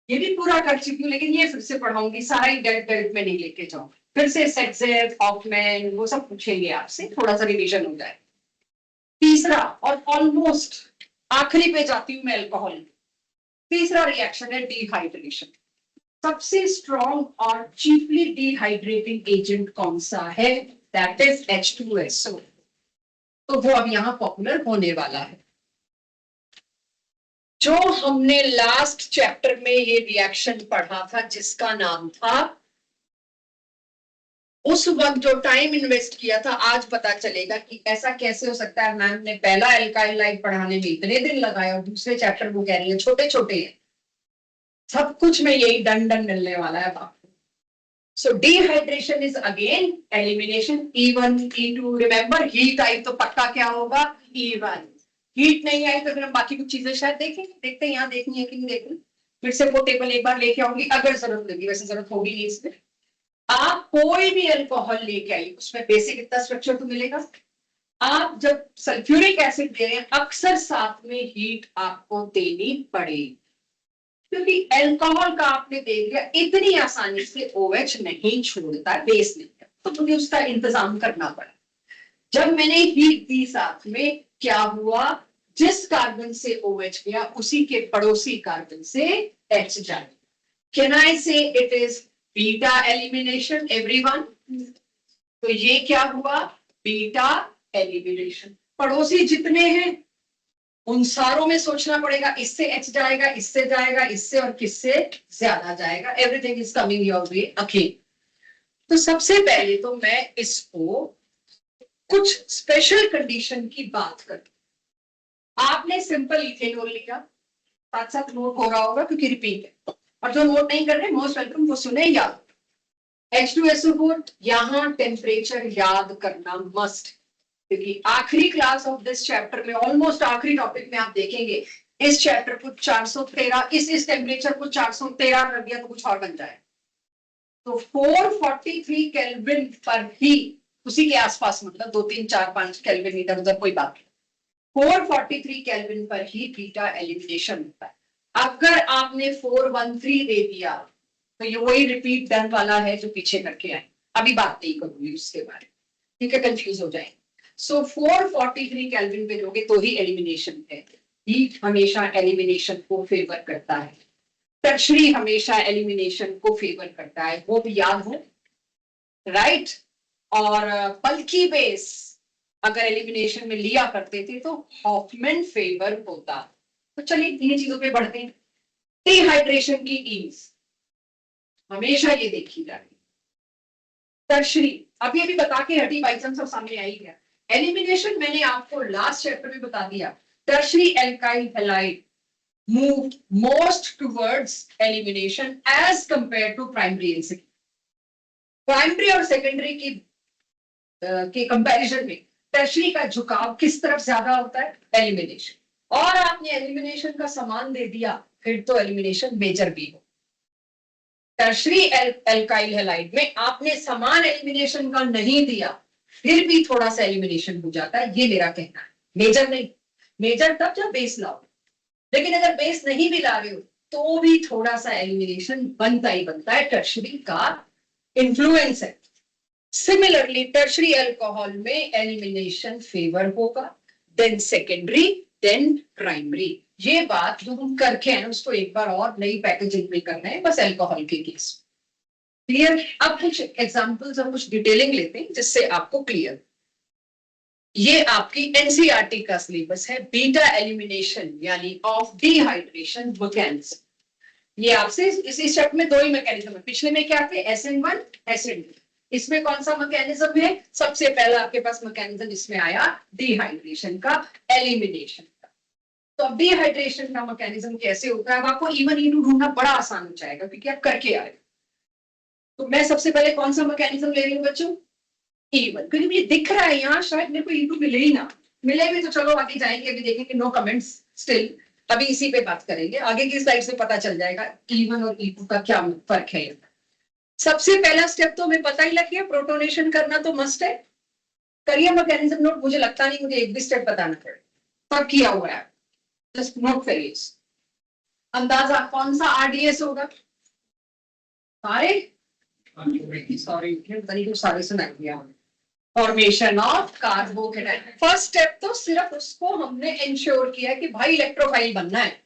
ये भी पूरा कर चुकी हूँ, लेकिन ये फिर से पढ़ाऊंगी, सारा ही डेल्ट डेल्ट में नहीं लेके जाऊँ, फिर से सेक्सेव, हॉफमैन, वो सब पूछेंगे आपसे, थोड़ा सा रिवीजन हो जाए। तीसरा और ऑलमोस्ट आखिरी पे जाती हूँ मैं अल्कोहल। तीसरा रिएक्शन है डिहाइड्रेशन। सबसे स्ट्रॉन्ग और चीपली डिहाइड्रेटिंग एजेंट कौन सा है? That is H2SO। तो वो अब यहां पॉपुलर होने वाला है। जो हमने लास्ट चैप्टर में ये रिएक्शन पढ़ा था, जिसका नाम था उस वक्त जो टाइम इन्वेस्ट किया था, आज पता चलेगा कि ऐसा कैसे हो सकता है। मैम ने पहला एल्काइल लाइट पढ़ाने में इतने दिन लगाए और दूसरे चैप्टर वो कह रही है छोटे छोटे हैं। सब कुछ में यही दंड मिलने वाला है आपको। So dehydration is again elimination E1, E2. Remember heat आई तो पक्का क्या होगा E1। हीट नहीं आई तो फिर हम बाकी कुछ चीजें शायद देखेंगे। देखते हैं यहाँ देखनी है कि नहीं देखनी। फिर से वो टेबल एक बार लेके आऊंगी अगर जरूरत लगी, वैसे जरूरत होगी नहीं इसमें। आप कोई भी अल्कोहल लेके आई उसमें बेसिक इतना स्ट्रक्चर तो मिलेगा। आप जब सल्फ्यूरिक एसिड दे रहे हैं अक्सर साथ में हीट आपको देनी पड़ेगी, क्योंकि अल्कोहल का आपने देख लिया इतनी आसानी से OH नहीं छोड़ता, बेस नहीं है, तो मुझे उसका इंतजाम करना पड़ा। जब मैंने हीट दी साथ में क्या हुआ, जिस कार्बन से OH गया उसी के पड़ोसी कार्बन से H जाए। कैन आई से it is beta elimination everyone. तो ये क्या हुआ, बीटा एलिमिनेशन। पड़ोसी जितने हैं उन सारों में सोचना पड़ेगा, इससे H जाएगा, इससे जाएगा, इससे और किससे ज्यादा जाएगा। Everything is coming your way again. तो सबसे पहले तो मैं इसको कुछ स्पेशल कंडीशन की बात करूं। आपने सिंपल इथेनॉल लिया, साथ साथ नोट हो रहा होगा क्योंकि रिपीट है, और जो नोट नहीं कर रहे मोस्ट वेलकम वो सुने याद। H2SO4 यहां टेम्परेचर याद करना मस्ट, क्योंकि आखिरी क्लास ऑफ दिस चैप्टर में ऑलमोस्ट आखिरी टॉपिक में आप देखेंगे इस चैप्टर को 413 इस टेम्परेचर को 413 कर दिया तो कुछ और बन जाए। तो 443 केल्विन पर ही, उसी के आसपास, मतलब 2 3 4 5 केल्विन इधर उधर कोई बात नहीं, 443 केल्विन पर ही बीटा एलिमिनेशन होता है। अगर आपने 413 दे दिया तो ये वही रिपीट डन वाला है जो पीछे करके आए। अभी बात नहीं करूंगी उसके बारे में, ठीक है, कंफ्यूज हो जाएंगे। सो 443 केल्विन पे लोगे तो ही एलिमिनेशन है। हीट हमेशा एलिमिनेशन को फेवर करता है, टर्शरी हमेशा एलिमिनेशन को फेवर करता है, वो भी याद हो, राइट। और बल्कि बेस अगर एलिमिनेशन में लिया करते थे तो हॉफमैन फेवर होता। तो चलिए इन्हीं चीजों पे बढ़ते हैं। डिहाइड्रेशन की ईज हमेशा ये देखी जाए। टर्शरी अभी अभी बता के हटी, बाई चांस सब सामने आई गया। एलिमिनेशन मैंने आपको लास्ट चैप्टर में बता दिया। Tertiary alkyl halide move most towards elimination as compare to primary and secondary. Primary और सेकेंडरी की के कंपैरिजन में टर्शरी का झुकाव किस तरफ ज्यादा होता है, एलिमिनेशन। और आपने एलिमिनेशन का समान दे दिया फिर तो एलिमिनेशन मेजर भी हो। टर्शरी एल्काइल हैलाइड में आपने समान एलिमिनेशन का नहीं दिया फिर भी थोड़ा सा एलिमिनेशन हो जाता है, ये मेरा कहना है, मेजर नहीं। मेजर तब जब बेस लाओ, लेकिन अगर बेस नहीं भी ला रहे हो तो भी थोड़ा सा एलिमिनेशन बनता ही बनता है, टर्शरी का इन्फ्लुएंस है। सिमिलरली टर्शरी अल्कोहल में एलिमिनेशन फेवर होगा, देन सेकेंडरी, देन प्राइमरी। ये बात जो हम करके हैं उसको एक बार और नई पैकेजिंग में करना है, बस अल्कोहल के केस। क्लियर। अब कुछ एग्जांपल्स और कुछ डिटेलिंग लेते हैं जिससे आपको क्लियर। ये आपकी एनसीईआरटी का सिलेबस है, बीटा एलिमिनेशन यानी ऑफ डिहाइड्रेशन मैकेनिज्म। ये आपसे इसी स्टेप में 2 ही मैकेनिज्म है, पिछले में क्या थे, SN1 SN2। इसमें कौन सा मैकेनिज्म है, सबसे पहला आपके पास मैकेनिज्म इसमें आया डिहाइड्रेशन का, एलिमिनेशन का। तो अब डिहाइड्रेशन का मैकेनिज्म कैसे होता है, अब आपको E1 E2 ढूंढना बड़ा आसान हो जाएगा क्योंकि आप करके आए। तो मैं सबसे पहले कौन सा मैकेनिज्म ले रही हूँ बच्चों, E1, क्योंकि मुझे दिख रहा है यहाँ शायद मेरे को E2 मिले ही ना, मिले भी तो चलो आगे जाएंगे, अभी देखेंगे, नो कमेंट्स स्टिल, अभी इसी पे बात करेंगे, आगे की स्लाइड से पता चल जाएगा E1 और E2 का क्या फर्क है। सबसे पहला स्टेप तो हमें पता ही लग गया, प्रोटोनेशन करना तो मस्ट है। करिए मैकेनिज्म नोट, मुझे लगता नहीं मुझे एक भी स्टेप बताना पड़े, सब किया हुआ है, जस्ट नोट करिए। अंदाजा कौन सा RDS होगा, सारे, सॉरी सारे सुना दिया। Formation of carbocation, first step तो सिर्फ उसको हमने इंश्योर किया कि भाई इलेक्ट्रोफाइल बनना है।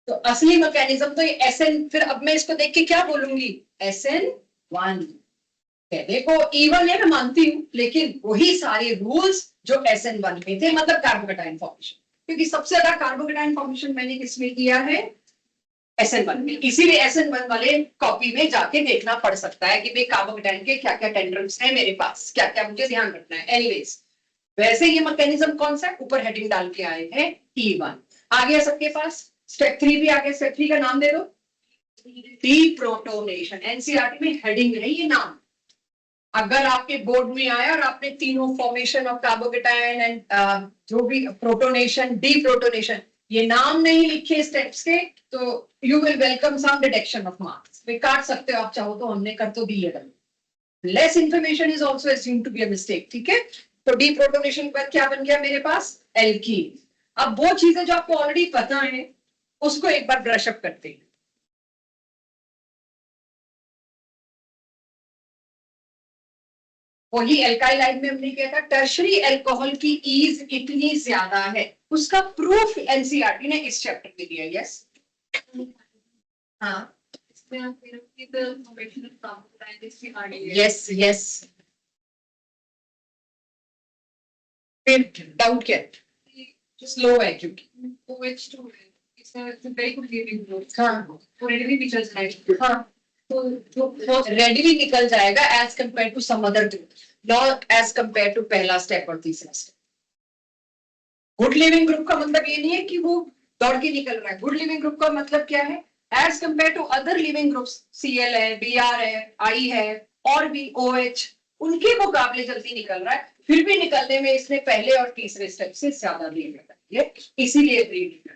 तो असली मैकेनिज्म तो ये SN, फिर अब मैं इसको देख के क्या बोलूंगी, SN1। देखो E1 है मैं मानती हूं, लेकिन वही सारे रूल्स जो SN1 में थे, मतलब कार्बोकेटाइन फॉर्मेशन, क्योंकि सबसे ज्यादा कार्बोकेटाइन फॉर्मेशन मैंने किसमें किया है, SN1 में, इसीलिए SN1 वाले कॉपी में जाके देखना पड़ सकता है कि भाई कार्बोकेटाइन के क्या क्या टेंड्रम्स हैं मेरे पास, क्या क्या मुझे ध्यान रखना है। एनीवेज, वैसे ये मैकेनिज्म कौन सा है, ऊपर हेडिंग डाल के आए हैं T1। आ गया सबके पास, स्टेप 3 भी आ गया। स्टेप 3 का नाम दे दो, डीप्रोटोनेशन। एनसीईआरटी में हेडिंग है ये नाम। अगर आपके बोर्ड में आया और आपने तीनों फॉर्मेशन ऑफ कार्बोकेटाइन एंड जो भी प्रोटोनेशन, डीप्रोटोनेशन, ये नाम नहीं लिखे स्टेप्स के, तो you will welcome some deduction of marks. वे काट सकते हो आप चाहो तो, हमने कर तो दी है। Less information is also assumed to be a mistake, ठीक है। तो डीप्रोटोनेशन के बाद क्या बन गया मेरे पास, एल्कीन। अब वो चीजें जो आपको ऑलरेडी पता है उसको एक बार ब्रश अप करते हैं। वही एल्काइल लाइन में हमने किया था, टर्शरी अल्कोहल की ईज इतनी ज्यादा है, उसका प्रूफ एनसीईआरटी ने इस चैप्टर में दिया। यस, हाँ, यस यस, फिर डाउट क्या, स्लो है क्योंकि OH2 है, it's a very good living growth। हाँ, तो readily निकल जाएगा। हाँ, तो readily निकल जाएगा as compared to some other group, not as compared to पहला स्टेप और तीसरा स्टेप। गुड लिविंग ग्रुप का मतलब ये नहीं है कि वो दौड़ के निकल रहा है। गुड लिविंग ग्रुप का मतलब क्या है, as compare to other leaving groups, Cl है, Br है, I है और भी OH, उनके मुकाबले जल्दी निकल रहा है। फिर भी निकलने में इसने पहले और तीसरे स्टेप से ज्यादा ब्रीड लगाई है, इसीलिए ब्रीड।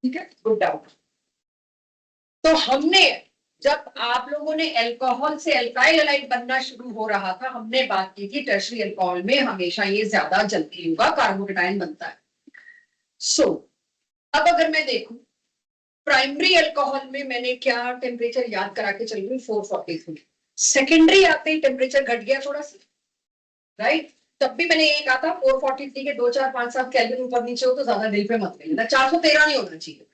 ठीक है, गुड डाउट। तो हमने, जब आप लोगों ने अल्कोहल से अल्काइल हैलाइड बनना शुरू हो रहा था, हमने बात की थी टर्शरी अल्कोहल में हमेशा ये ज्यादा जल्दी होगा कार्बोकेटाइन बनता है। अब अगर मैं देखूं प्राइमरी अल्कोहल में मैंने क्या टेम्परेचर याद करा के चल रही, 443। सेकेंडरी आते ही टेम्परेचर घट गया थोड़ा सा, राइट। तब भी मैंने ये कहा था 443 के 2 4 5 7 केल्विन ऊपर नीचे हो तो ज्यादा दिल पे मत लेना, 413 नहीं होना चाहिए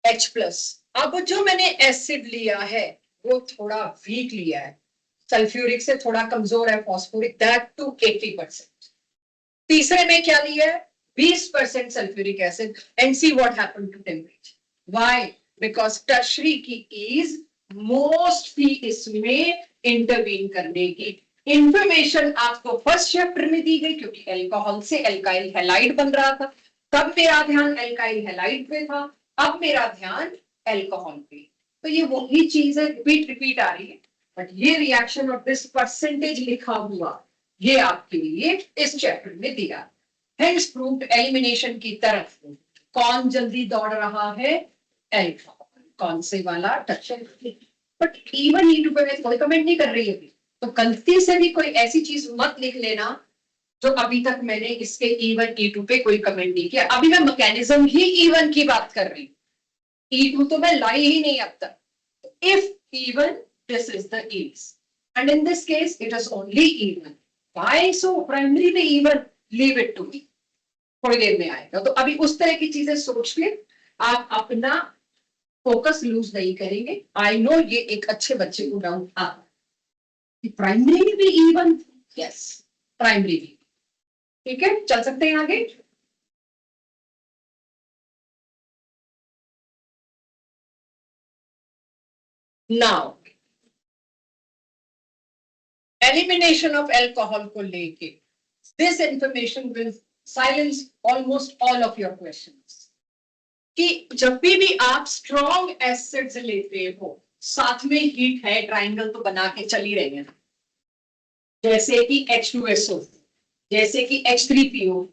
H+। अब जो मैंने एसिड लिया है वो थोड़ा वीक लिया है, सल्फ्यूरिक से थोड़ा कमजोर है, फॉस्फोरिक, दैट टू 80%। तीसरे में क्या लिया है, 20% sulphuric acid, and see what happened to temperature. Why, because tertiary की इज मोस्ट थी इसमें इंटरवीन करने की। इंफॉर्मेशन आपको फर्स्ट चैप्टर में दी गई क्योंकि अल्कोहल से अल्काइल हैलाइड बन रहा था, तब मेरा ध्यान अल्काइल हैलाइड पे था, अब मेरा ध्यान अल्कोहल पे। तो ये वही चीज है, रिपीट आ रही है, बट ये रिएक्शन और दिस परसेंटेज लिखा हुआ ये आपके लिए इस चैप्टर में दिया। हेंस प्रूव्ड एलिमिनेशन की तरफ कौन जल्दी दौड़ रहा है, अल्कोहल। कौन से वाला, टर्शरी। बट इवन E2 पे मैं कोई कमेंट नहीं कर रही है, तो गलती से भी कोई ऐसी चीज मत लिख लेना जो अभी तक मैंने इसके E1 E2 पे कोई कमेंट नहीं किया। अभी मैं मैकेनिज्म ही E1 की बात कर रही हूँ, E2 तो मैं लाई ही नहीं अब तक। If E1, this is the ease, and in this case it is only E1। Why so primary में E1, leave it to me, थोड़ी देर में आएगा। तो अभी उस तरह की चीजें सोच के आप अपना फोकस लूज नहीं करेंगे। आई नो ये एक अच्छे बच्चे को डाउट आ, प्राइमरी में भी E1, यस प्राइमरी भी, ठीक है, चल सकते हैं आगे। नाउ एलिमिनेशन ऑफ अल्कोहल को लेके this information will silence almost all of your questions. कि जब भी आप स्ट्रॉन्ग एसिड्स लेते हो, साथ में हीट है, ट्राइंगल तो बना के चल ही रहे हैं, जैसे कि H2SO, जैसे कि H3PO,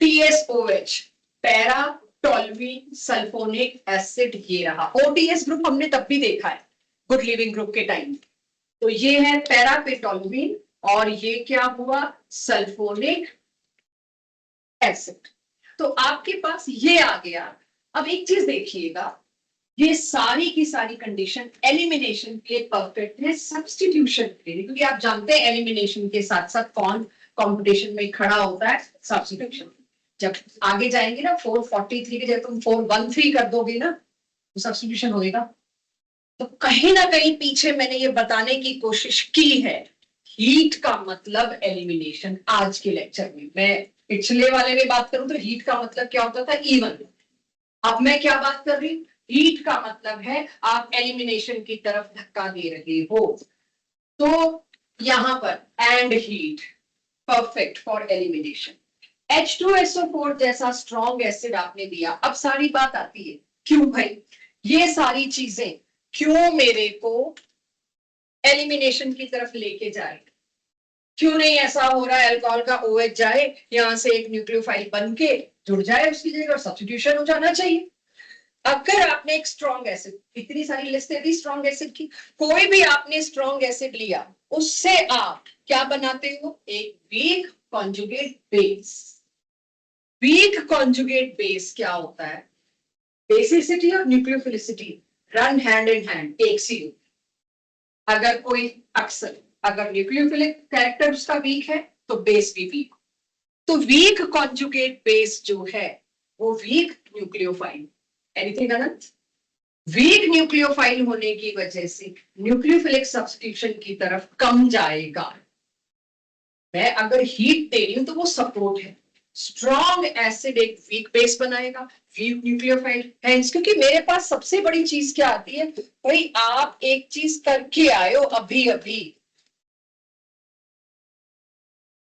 TSOH, para toluene sulphonic acid, ये रहा। OTS ग्रुप हमने तब भी देखा है गुड लिविंग ग्रुप के टाइम। तो ये है पैरापेटोल्यूइन और ये क्या हुआ, सल्फोनिक एसिड। तो आपके पास ये आ गया। अब एक चीज देखिएगा, ये सारी की सारी कंडीशन एलिमिनेशन के परफेक्ट है, सब्स्टिट्यूशन के लिए, क्योंकि आप जानते हैं एलिमिनेशन के साथ साथ कौन कंपटीशन में खड़ा होता है, सब्स्टिट्यूशन। जब आगे जाएंगे ना 443 के जब तुम 413 कर दोगे ना तो सब्स्टिट्यूशन होएगा। तो कहीं ना कहीं पीछे मैंने ये बताने की कोशिश की है, हीट का मतलब एलिमिनेशन। आज के लेक्चर में मैं पिछले वाले में बात करूं तो हीट का मतलब क्या होता था, E1। अब मैं क्या बात कर रही हूँ, हीट का मतलब है आप एलिमिनेशन की तरफ धक्का दे रहे हो। तो यहां पर and heat perfect for elimination. H2SO4 जैसा स्ट्रॉन्ग एसिड आपने दिया। अब सारी बात आती है क्यों भाई, ये सारी चीजें क्यों मेरे को एलिमिनेशन की तरफ लेके जाए, क्यों नहीं ऐसा हो रहा है अल्कोहल का OH जाए, यहां से एक न्यूक्लियोफाइल बन के जुड़ जाए उसकी जगह और सब्स्टिट्यूशन हो जाना चाहिए। अगर आपने एक स्ट्रॉन्ग एसिड, इतनी सारी लिस्ट दी स्ट्रॉन्ग एसिड की, कोई भी आपने स्ट्रॉन्ग एसिड लिया, उससे आप क्या बनाते हो, एक weak conjugate base. Weak conjugate base क्या होता है, बेसिसिटी और nucleophilicity run hand in hand, एक सी। अगर कोई अक्सर अगर न्यूक्लियोफिलिक कैरेक्टर उसका वीक है तो बेस भी वीक। तो वीक कॉन्जुगेट बेस जो है वो वीक न्यूक्लियोफाइल। एनीथिंग अनंत? वीक न्यूक्लियोफाइल होने की वजह से न्यूक्लियोफिलिक सब्स्टिट्यूशन की तरफ कम जाएगा। मैं अगर हीट दे रही हूं तो वो सपोर्ट है। स्ट्रॉन्ग एसिड एक वीक बेस बनाएगा, वीक न्यूक्लियोफाइल है, क्योंकि मेरे पास सबसे बड़ी चीज क्या आती है भाई, आप एक चीज करके आए हो अभी अभी,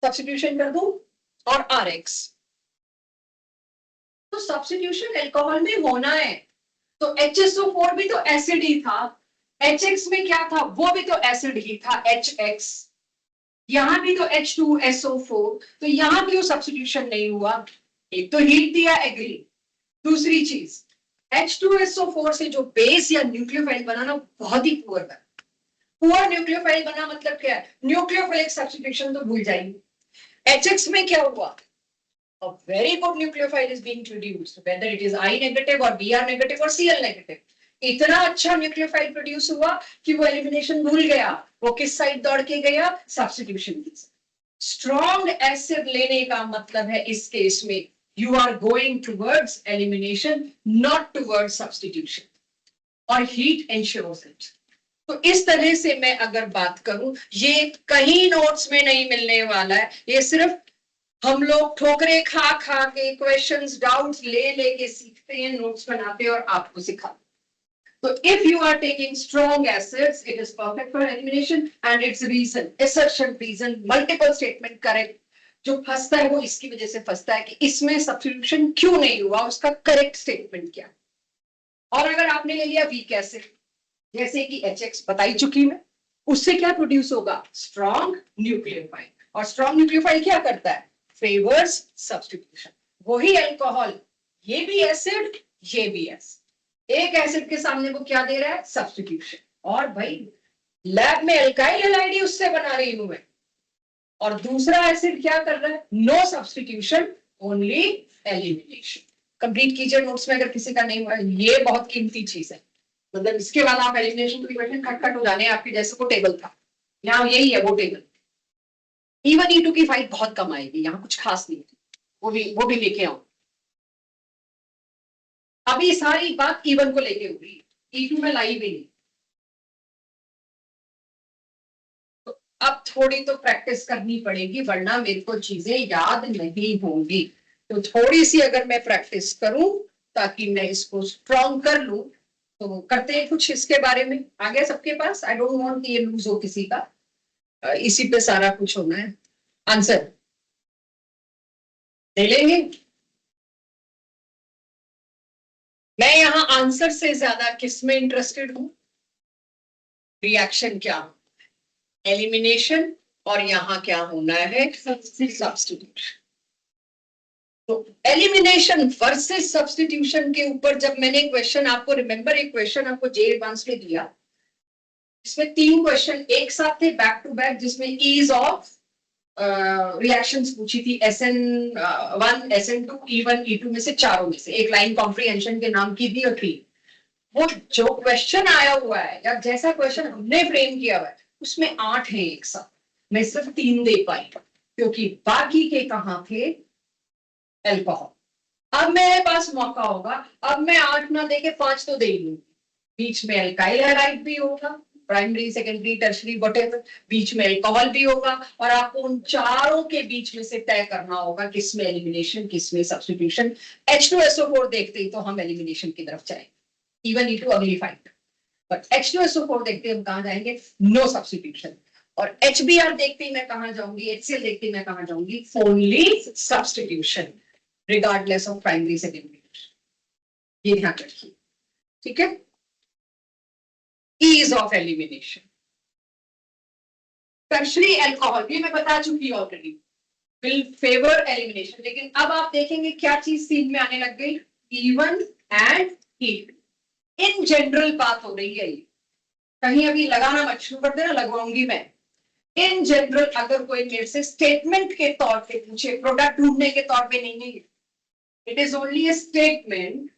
सब्स्टिट्यूशन कर दूं और RX, तो सब्स्टिट्यूशन अल्कोहल में होना है। तो HSO4 भी तो एसिड ही था, HX में क्या था, वो भी तो एसिड ही था HX, यहां भी तो H2SO4, तो यहां क्यों सब्स्टिट्यूशन नहीं हुआ? एक तो हीट दिया, एग्री। दूसरी चीज, H2SO4 से जो बेस या न्यूक्लियोफाइल बना ना, बहुत ही पुअर बना। पुअर न्यूक्लियोफाइल बना मतलब क्या है, न्यूक्लियोफिलिक सब्स्टिट्यूशन तो भूल जाइए। HX में क्या हुआ, a very good nucleophile is being produced, whether it is I negative or Br negative or Cl negative. इतना अच्छा न्यूक्लियोफाइल प्रोड्यूस हुआ कि वो एलिमिनेशन भूल गया, वो किस साइड दौड़ के गया, सब्स्टिट्यूशन की। स्ट्रॉन्ग एसिड लेने का मतलब है इस केस में you are going towards elimination, not towards substitution, और हीट एंश्योर्स इट। तो इस तरह से मैं अगर बात करूं, ये कहीं नोट्स में नहीं मिलने वाला है, ये सिर्फ हम लोग ठोकरे खा खा के क्वेश्चंस डाउट्स ले लेके सीखते हैं, नोट्स बनाते हैं और आपको सिखाते। तो if you are taking strong acids, it is perfect for elimination and it's reason, assertion, reason, multiple statement correct. जो फंसता है वो इसकी वजह से फंसता है कि इसमें सब्स्टिट्यूशन क्यों नहीं हुआ, उसका करेक्ट स्टेटमेंट क्या। और अगर आपने ले लिया वीक एसिड, जैसे कि HX बताई चुकी मैं, उससे क्या प्रोड्यूस होगा, स्ट्रॉन्ग न्यूक्लियोफाइल। और स्ट्रॉन्ग न्यूक्लियोफाइल क्या करता है, फेवर्स सब्स्टिट्यूशन। वही अल्कोहल, ये भी एसिड, ये भी एसिड, एक एसिड के सामने वो क्या दे रहा है, सब्स्टिट्यूशन। और भाई लैब में अल्काइल हैलाइड उससे बना रही हूं मैं, और दूसरा एसिड क्या कर रहा है, no substitution, only elimination. Complete कीजिए नोट्स में अगर किसी का नहीं हुआ, ये बहुत कीमती चीज है। मतलब इसके बाद आप एलिमिनेशन के क्वेश्चन कट हो जाने आपके, जैसे वो टेबल था, यहाँ यही है वो टेबल। E1 E2 की फाइट बहुत कम आएगी, यहाँ कुछ खास नहीं, वो भी लेके आऊं। अभी सारी बात E1 को लेके हो रही, E2 में लाई भी नहीं। तो अब थोड़ी तो प्रैक्टिस करनी पड़ेगी, वरना मेरे को चीजें याद नहीं होंगी। तो थोड़ी सी अगर मैं प्रैक्टिस करूं ताकि मैं इसको स्ट्रॉन्ग कर लूं, तो करते हैं कुछ इसके बारे में। आ गया सबके पास? आई डोंट वांट ये लूज हो किसी का, इसी पे सारा कुछ होना है। आंसर ले लेंगे। मैं यहाँ आंसर से ज्यादा किस में इंटरेस्टेड हूं, रिएक्शन क्या, एलिमिनेशन, और यहां क्या होना है, सब्स्टिट्यूशन। तो एलिमिनेशन वर्सेस सब्स्टिट्यूशन के ऊपर जब मैंने क्वेश्चन आपको, रिमेंबर एक क्वेश्चन आपको जे एडवांस में दिया, इसमें 3 क्वेश्चन एक साथ थे बैक टू बैक, जिसमें ईज ऑफ रिएक्शंस पूछी थी, SN1 SN2 E1 E2 में से, चारों में से एक लाइन कॉम्प्रिहेंशन के नाम की थी और थी। वो जो क्वेश्चन आया हुआ है या जैसा क्वेश्चन हमने फ्रेम किया हुआ है, उसमें 8 है एक साथ, मैं सिर्फ 3 दे पाई क्योंकि बाकी के कहाँ थे, अल्कोहल। अब मेरे पास मौका होगा, अब मैं 8 ना देके 5 तो दे लूंगी, बीच में अल्काइल हैलाइड भी होगा, प्राइमरी, सेकेंडरी, टर्शरी, व्हाटएवर, बीच में अल्कोहल भी होगा और आपको उन चारों के बीच में से तय करना होगा किसमें एलिमिनेशन, किसमें सब्स्टिट्यूशन। H2SO4 देखते ही तो हम एलिमिनेशन की तरफ जाएंगे, इवन E2 अगली फाइट, बट H2SO4 देखते ही हम कहां जाएंगे, नो सब्स्टिट्यूशन। और HBr देखते ही मैं कहां जाऊंगी, HCl देखते ही मैं कहां जाऊंगी, only substitution, regardless of primary, secondary. ये ध्यान रखिए, ठीक है। Ease of elimination, tertiary alcohol ये मैं बता चुकी हूं ऑलरेडी, विल फेवर एलिमिनेशन। लेकिन अब आप देखेंगे क्या चीज सीन में आने लग गई, E1 and E2। In general बात हो रही है ये, कहीं अभी लगाना मत शुरू कर देना, लगवाऊंगी मैं। इन जनरल अगर कोई मेरे से स्टेटमेंट के तौर पे पूछे, प्रोडक्ट ढूंढने के तौर पे नहीं है, it is only A statement,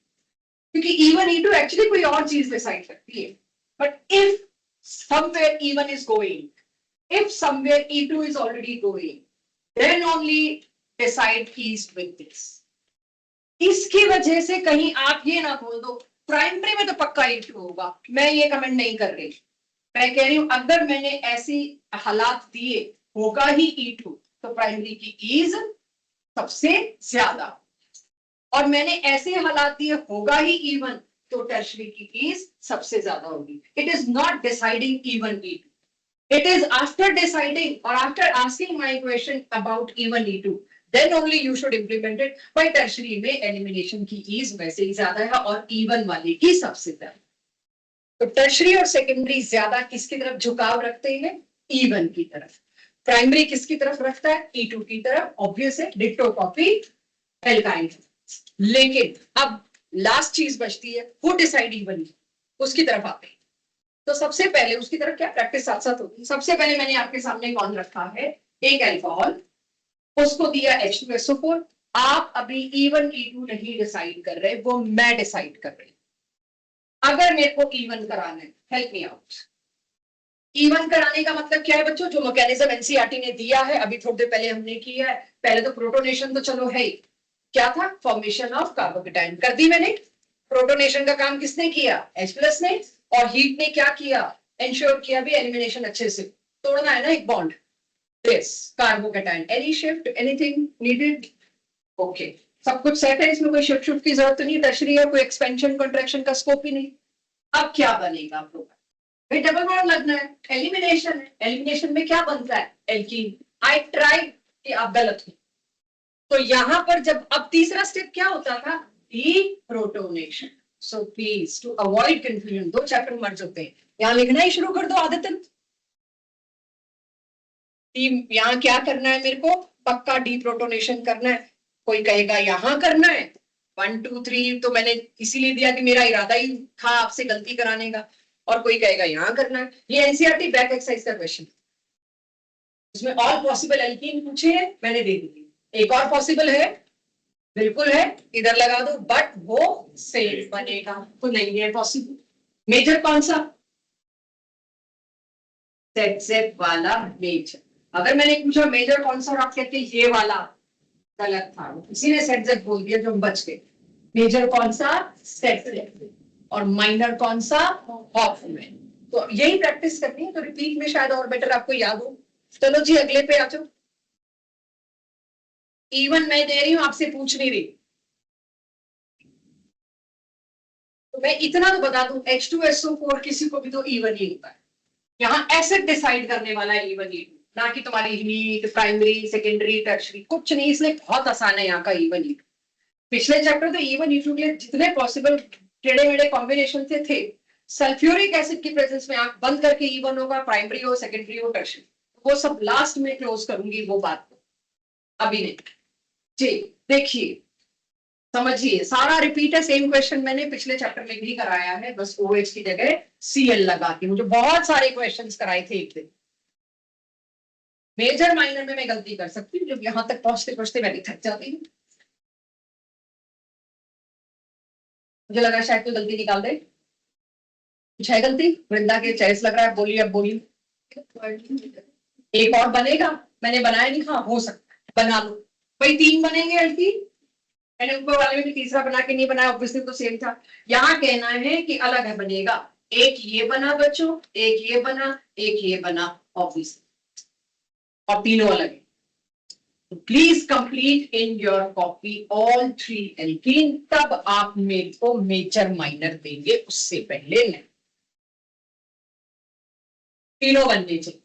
क्योंकि E1 E2 एक्चुअली कोई और चीज डिसाइड करती है। But if somewhere E1 is going, if somewhere E2 is already going, then only decide keys with this. इसकी वजह से कहीं आप ये ना बोल दो प्राइमरी में तो पक्का E2 होगा, मैं ये कमेंट नहीं कर रही। मैं कह रही हूं अगर मैंने ऐसी हालात दिए होगा ही E2, तो प्राइमरी की ईज सबसे ज्यादा, और मैंने ऐसे हालात दिए होगा ही E1, तो टर्शरी की ईज सबसे ज्यादा होगी। It is not deciding E1 E2, it is after deciding or after asking my question about E1 E2, then only you should implement it। by tertiary में elimination की ease वैसे ही ज्यादा है और E1 वाले की सबसे ज्यादा। तो टर्शरी और सेकेंडरी ज्यादा किसकी तरफ झुकाव रखते हैं, E1 की तरफ। प्राइमरी किसकी तरफ रखता है, E2 की तरफ। ऑब्वियस है, डिट्टो कॉपी एल्काइन। लेकिन अब लास्ट चीज बचती है, वो डिसाइड E1, उसकी तरफ आते हैं। तो सबसे पहले उसकी तरफ क्या प्रैक्टिस साथ साथ होती है। सबसे पहले मैंने आपके सामने कौन रखा है, एक अल्कोहल, उसको दिया H2SO4। आप अभी E1 E2 नहीं डिसाइड कर रहे, वो मैं डिसाइड कर रही। अगर मेरे को E1 कराना है, हेल्प मी आउट। E1 कराने का मतलब क्या है बच्चों, जो मैकेनिज्म एनसीईआरटी ने दिया है, अभी थोड़ी देर पहले हमने किया है। पहले तो प्रोटोनेशन तो चलो है, क्या था, फॉर्मेशन ऑफ कार्बोकेटाइन कर दी मैंने। प्रोटोनेशन का काम किसने किया, H+ ने। और हीट ने क्या किया, इंश्योर किया भी एलिमिनेशन अच्छे से। तोड़ना है ना एक bond, this carbocation. Any shift, anything needed, okay, सब कुछ सेट है, इसमें कोई शिफ्ट की जरूरत नहीं। टर्शरी है, कोई एक्सपेंशन कंट्रैक्शन का स्कोप ही नहीं। अब क्या बनेगा प्रोडक्ट, भाई डबल बॉन्ड लगना है, एलिमिनेशन है। एलिमिनेशन में क्या बनता है, एल्कीन। आई ट्राई कि आप गलत हो, तो यहां पर जब अब तीसरा स्टेप क्या होता था, deprotonation. So please to avoid confusion, दो चैप्टर मर्ज होते हैं, यहां लिखना ही शुरू कर दो आदतन। यहां क्या करना है मेरे को, पक्का डीप्रोटोनेशन करना है। कोई कहेगा यहां करना है 1 2 3, तो मैंने इसीलिए दिया कि मेरा इरादा ही था आपसे गलती कराने का। और कोई कहेगा यहां करना है। ये एनसीईआरटी बैक एक्सरसाइज का क्वेश्चन, इसमें ऑल पॉसिबल एल्कीन पूछे हैं, मैंने दे दी। एक और पॉसिबल है, बिल्कुल है, इधर लगा दो, बट वो सेम बनेगा, तो नहीं है पॉसिबल। मेजर कौन सा, सेट वाला मेजर। अगर मैंने पूछा मेजर कौन सा, और आप कहते ये वाला, गलत था, इसी ने सेट बोल दिया जो हम बच गए। मेजर कौन सा, सेट, और माइनर कौन सा, हॉफमैन। तो यही प्रैक्टिस करनी है, तो रिपीट में शायद और बेटर आपको याद हो। चलो जी अगले पे आ जाओ। E1 मैं दे रही हूं, आपसे पूछ नहीं रही, तो मैं इतना तो बता दूं, H2SO4 किसी को भी तो E1 ही होता है। यहाँ एसिड डिसाइड करने वाला है E1 E2, ना कि तुम्हारी हीट, प्राइमरी, सेकेंडरी, टर्शरी, कुछ नहीं। इसलिए बहुत आसान है यहाँ का E1 E2। पिछले चैप्टर तो E1 E2 के लिए जितने पॉसिबल टेढ़े मेढ़े कॉम्बिनेशन थे। सल्फ्यूरिक एसिड की प्रेजेंस में आंख बंद करके E1 होगा, प्राइमरी हो, सेकेंडरी हो, टर्शरी, वो सब लास्ट में क्लोज करूंगी वो बात को, अभी नहीं जी। देखिए समझिए, सारा रिपीट है, सेम क्वेश्चन मैंने पिछले चैप्टर में भी कराया है, बस OH की जगह Cl लगा के। मुझे बहुत सारे क्वेश्चंस कराए थे एक दिन। मेजर माइनर में मैं गलती कर सकती हूँ, जब यहां तक पहुंचते पहुंचते मैं थक जाती हूँ। मुझे लगा शायद कोई गलती निकाल दे, कुछ है गलती। वृंदा के चॉइस लग रहा है, बोलिए अब बोलिए। एक और बनेगा, मैंने बनाया नहीं, हाँ हो सकता है बना लो। भाई 3 बनेंगे हल्की, मैंने ऊपर वाले में भी तीसरा बना के नहीं बनाया, ऑब्वियसली तो सेम था। यहाँ कहना है कि अलग है बनेगा, एक ये बना बच्चों, एक ये बना, एक ये बना, ऑब्वियसली, और तीनों अलग है। Please complete in your copy all 3 alkene, तब आप मेरे को मेजर माइनर देंगे, उससे पहले नहीं। तीनों बनने चाहिए।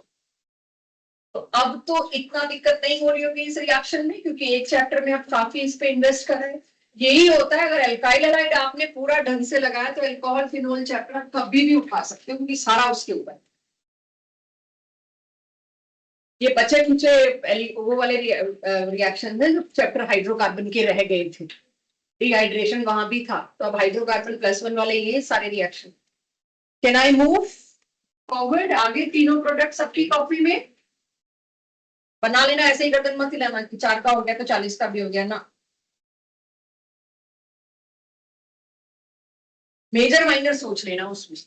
तो अब तो इतना दिक्कत नहीं हो रही होगी इस रिएक्शन में, क्योंकि एक चैप्टर में आप काफी इस पे इन्वेस्ट कर रहे हैं। यही होता है, अगर एल्काइल हैलाइड आपने पूरा ढंग से लगाया तो एल्कोहल फिनोल चैप्टर आप कभी भी उठा सकते हो, क्योंकि सारा उसके ऊपर। ये बचे कुचे वो वाले रिएक्शन है जो चैप्टर हाइड्रोकार्बन के रह गए थे, डिहाइड्रेशन वहां भी था, तो अब हाइड्रोकार्बन +1 वाले ये सारे reaction. Can I move forward? आगे तीनों प्रोडक्ट सबकी कॉपी में बना लेना, ऐसे ही गर्दन मत हिलाना कि 4 का हो गया तो 40 का भी हो गया ना। मेजर माइनर सोच लेना उसमें।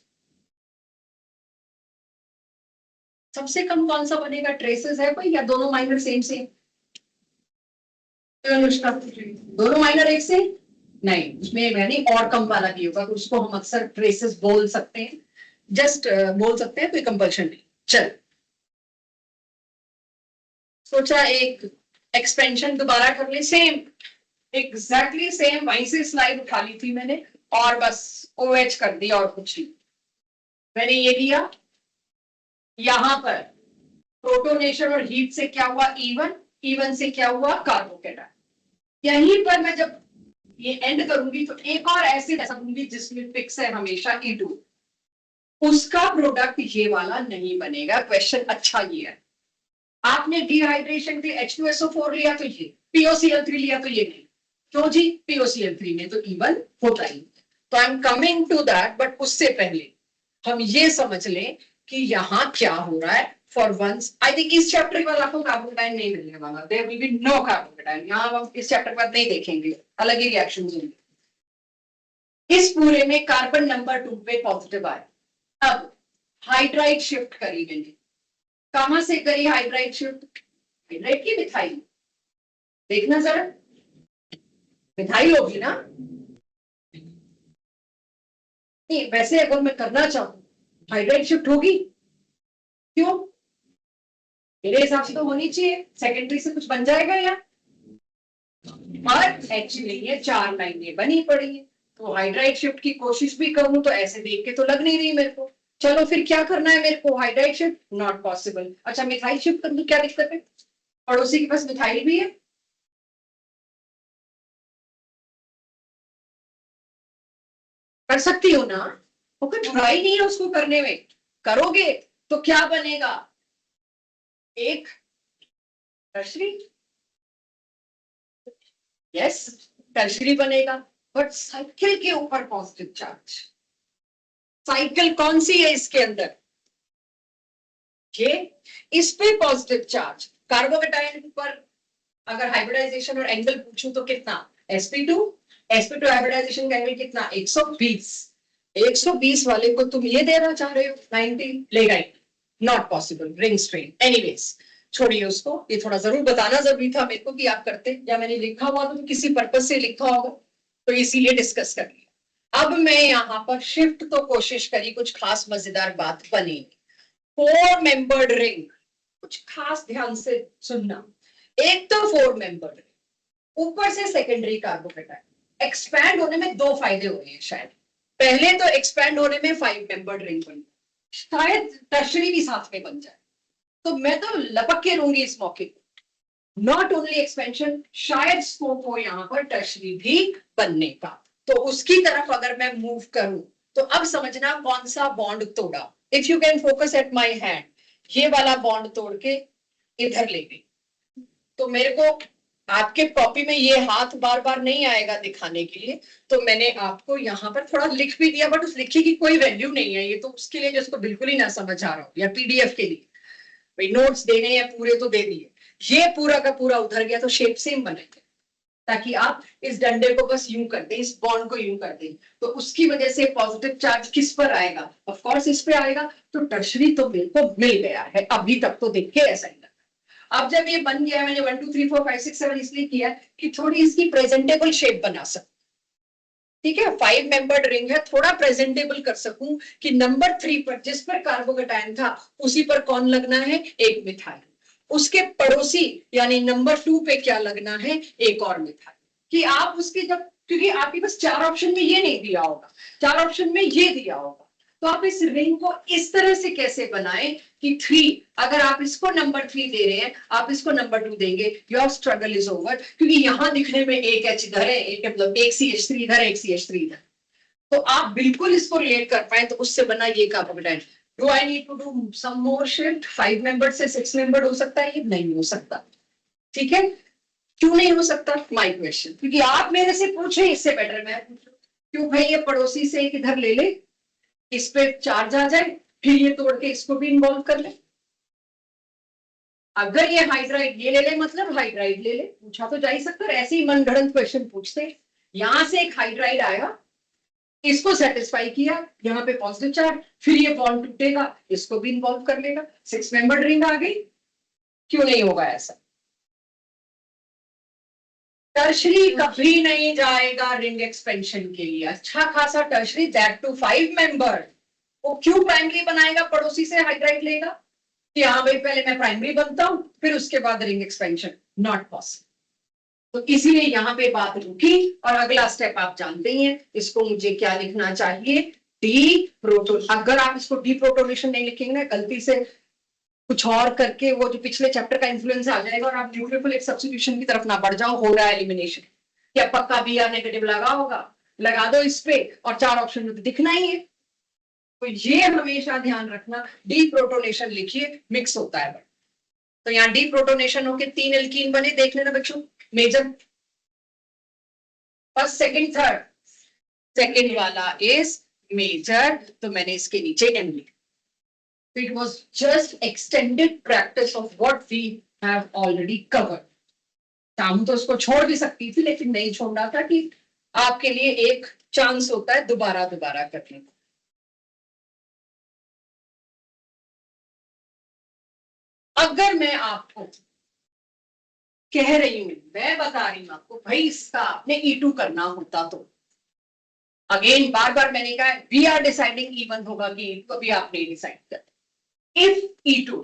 सबसे कम कौन सा बनेगा? ट्रेसेस है कोई, या दोनों माइनर सेम सेम? दोनों माइनर एक से नहीं, उसमें यानी और कम वाला भी होगा, तो उसको हम अक्सर ट्रेसेस बोल सकते हैं, जस्ट बोल सकते हैं, कोई कंपल्शन नहीं। चल, सोचा एक एक्सपेंशन दोबारा कर ले, सेम एग्जैक्टली सेम, वहीं से स्लाइड उठा ली थी मैंने और बस OH कर दिया और कुछ नहीं। मैंने ये दिया, यहां पर प्रोटोनेशन और हीट से क्या हुआ? इवन, इवन से क्या हुआ? कार्बोकेटाइन। यहीं पर मैं जब ये एंड करूंगी तो एक और एसिड ऐसा दूंगी जिसमें फिक्स है हमेशा E2, उसका प्रोडक्ट ये वाला नहीं बनेगा। क्वेश्चन अच्छा ये है, आपने डिहाइड्रेशन के H2SO4 लिया तो ये, POCl3 लिया तो ये नहीं, क्यों जी? POCl3 में तो इवन होता ही। तो I am coming to that, but उससे पहले हम ये समझ लें कि यहाँ क्या हो रहा है। फॉर वंस आई थिंक इस चैप्टर के बाद आपको कार्बोकेटाइन नहीं मिलने वाला, there will be no carbocation. यहाँ हम इस चैप्टर के बाद नहीं देखेंगे, अलग ही रिएक्शंस होंगे। इस पूरे में कार्बन नंबर 2 पे पॉजिटिव आए। अब हाइड्राइड शिफ्ट करी मैंने, कहां से करी हाइड्राइड शिफ्ट? हाइड्राइड की मिथाइल, देखना जरा, मिथाइल होगी ना? नहीं, वैसे अगर मैं करना चाहूं हाइड्राइड शिफ्ट होगी, क्यों? मेरे हिसाब से तो होनी चाहिए, सेकेंडरी से कुछ बन जाएगा या? और एक्चुअली ये 4 लाइनें बनी पड़ी है, तो हाइड्राइड शिफ्ट की कोशिश भी करूं तो ऐसे देख के तो लग नहीं रही मेरे को। चलो फिर क्या करना है मेरे को? Hydride shift not possible. अच्छा, मिथाइल शिफ्ट कर दूं, क्या दिक्कत है? पड़ोसी के पास मिथाइल भी है, कर सकती हो ना, वो कोई बुराई नहीं है उसको करने में। करोगे तो क्या बनेगा? एक टर्शरी, यस टर्शरी बनेगा, बट साइकिल के ऊपर पॉजिटिव चार्ज। साइकिल कौन सी है इसके अंदर? ये, इस पे पॉजिटिव चार्ज। कार्बोकेटाइन पर अगर हाइब्रिडाइजेशन और एंगल पूछूं तो कितना? sp2, sp2 हाइब्रिडाइजेशन का एंगल कितना? 120। 120 वाले को तुम ये देना चाह रहे हो 90, लेगा ही not possible, ring strain. Anyways छोड़िए उसको, ये थोड़ा जरूर बताना जरूरी था मेरे को कि आप करते, या मैंने लिखा हुआ तो किसी पर्पज से लिखा होगा, तो इसीलिए डिस्कस कर लिया। अब मैं यहाँ पर शिफ्ट तो कोशिश करी, कुछ खास मजेदार बात बनी। 4 मेंबर्ड रिंग, कुछ खास ध्यान से सुनना। एक तो 4 मेंबर्ड, ऊपर से सेकेंडरी कार्बोकेटाइन। एक्सपैंड होने में 2 फायदे हुए हैं शायद। पहले तो एक्सपैंड होने में 5 मेंबर्ड रिंग बनी, शायद टर्शरी भी साथ में बन जाए, तो मैं तो लपक के रहूंगी इस मौके को। नॉट ओनली एक्सपेंशन, शायद स्कोप हो यहाँ पर टर्शरी भी बनने का, तो उसकी तरफ अगर मैं मूव करूं तो अब समझना कौन सा बॉन्ड तोड़ा। If you can focus at my hand, ये वाला बॉन्ड तोड़ के इधर ले गई, तो मेरे को आपके कॉपी में ये हाथ बार बार नहीं आएगा दिखाने के लिए, तो मैंने आपको यहाँ पर थोड़ा लिख भी दिया, बट उस लिखे की कोई वैल्यू नहीं है, ये तो उसके लिए जिसको बिल्कुल ही ना समझ आ रहा हो, या PDF के लिए भाई नोट्स देने हैं पूरे तो दे दिए। ये पूरा का पूरा उधर गया तो शेप सेम बनेगा, ताकि आप इस डंडे को बस यूं कर दें, इस बॉन्ड को यूं कर दें, तो उसकी वजह से पॉजिटिव चार्ज किस पर आएगा? ऑफ कोर्स इस पे आएगा। तो टर्शरी तो मेरे को मिल गया है, अभी तक तो देख के ऐसा ही लगा। अब जब ये बन गया, मैंने 1 2 3 4 5 6 7 इसलिए किया कि थोड़ी इसकी प्रेजेंटेबल शेप बना सकूं। ठीक है, 5 मेंबर्ड रिंग है, थोड़ा प्रेजेंटेबल कर सकूं कि नंबर 3 पर जिस पर कार्बोकेटायन था उसी पर कौन लगना है, एक मिथाइल, उसके पड़ोसी यानी नंबर 2 पे क्या लगना है, एक और मिथाइल, कि आप उसके जब, क्योंकि आपके पास 4 ऑप्शन में ये नहीं दिया होगा, 4 ऑप्शन में ये दिया होगा, तो आप इस रिंग को इस तरह से कैसे बनाएं कि 3, अगर आप इसको नंबर 3 दे रहे हैं, आप इसको नंबर 2 देंगे, योर स्ट्रगल इज ओवर, क्योंकि यहां दिखने में एक H इधर है, एक मतलब एक CH3 इधर, एक CH3 इधर, तो आप बिल्कुल इसको रिलेट कर पाए, तो उससे बना ये carbocation. Do I need to do some more shift, 5 member से 6 मेंबर हो सकता है, ये नहीं हो सकता, ठीक है, क्यों नहीं हो सकता, माय क्वेश्चन, क्योंकि आप मेरे से पूछे, इससे बेटर मैं पूछूं, क्यों भाई ये पड़ोसी से एक इधर ले ले, इस पे चार्ज आ जाए, फिर ये तोड़ के इसको भी इन्वॉल्व कर ले, अगर ये हाइड्राइड ये ले ले मतलब हाइड्राइड ले ले, पूछा तो जा ही सकता है, ऐसे ही मनगढ़ंत क्वेश्चन पूछते, यहां से एक हाइड्राइड आएगा, इसको सेटिस्फाई किया, यहाँ पे पॉजिटिव चार्ज, फिर ये बॉन्ड टूटेगा, इसको भी इन्वॉल्व कर लेगा, 6 मेंबर्ड रिंग आ गई, क्यों नहीं होगा ऐसा, टर्शरी कभी नहीं जाएगा रिंग एक्सपेंशन के लिए, अच्छा खासा टर्शरी, दैट टू 5 मेंबर, वो क्यों प्राइमरी बनाएगा, पड़ोसी से हाइड्राइड लेगा कि हाँ भाई पहले मैं प्राइमरी बनता हूं फिर उसके बाद रिंग एक्सपेंशन, नॉट पॉसिबल, तो इसीलिए यहाँ पे बात रुकी, और अगला स्टेप आप जानते ही हैं, इसको मुझे क्या लिखना चाहिए, डी प्रोटो, अगर आप इसको डी प्रोटोनेशन नहीं लिखेंगे ना, गलती से कुछ और करके वो जो पिछले चैप्टर का इन्फ्लुएंस आ जाएगा और आप न्यूट्रिफिलिक सब्स्टिट्यूशन की तरफ ना बढ़ जाओ, हो रहा है एलिमिनेशन, क्या पक्का बी या नेगेटिव लगा होगा, लगा दो इस पे, और 4 ऑप्शन में तो दिखना ही है, तो ये हमेशा ध्यान रखना, डी प्रोटोनेशन लिखिए, मिक्स होता है, तो यहाँ डी प्रोटोनेशन होके 3 एल्कीन बने, देख लेना बच्चों, major, first second third, second वाला इज मेजर, तो मैंने इसके नीचे एम लिखा, it was just extended practice of what we have already covered, चाहूं तो उसको छोड़ भी सकती थी लेकिन नहीं छोड़ना था, कि आपके लिए एक चांस होता है दोबारा दोबारा करने का। अगर मैं आपको कह रही हूं, मैं बता रही हूं आपको भाई इसका आपने E2 करना होता, तो अगेन बार बार मैंने कहा वी आर डिसाइडिंग E1 होगा कि E2, अभी आप नहीं डिसाइड करते, इफ E2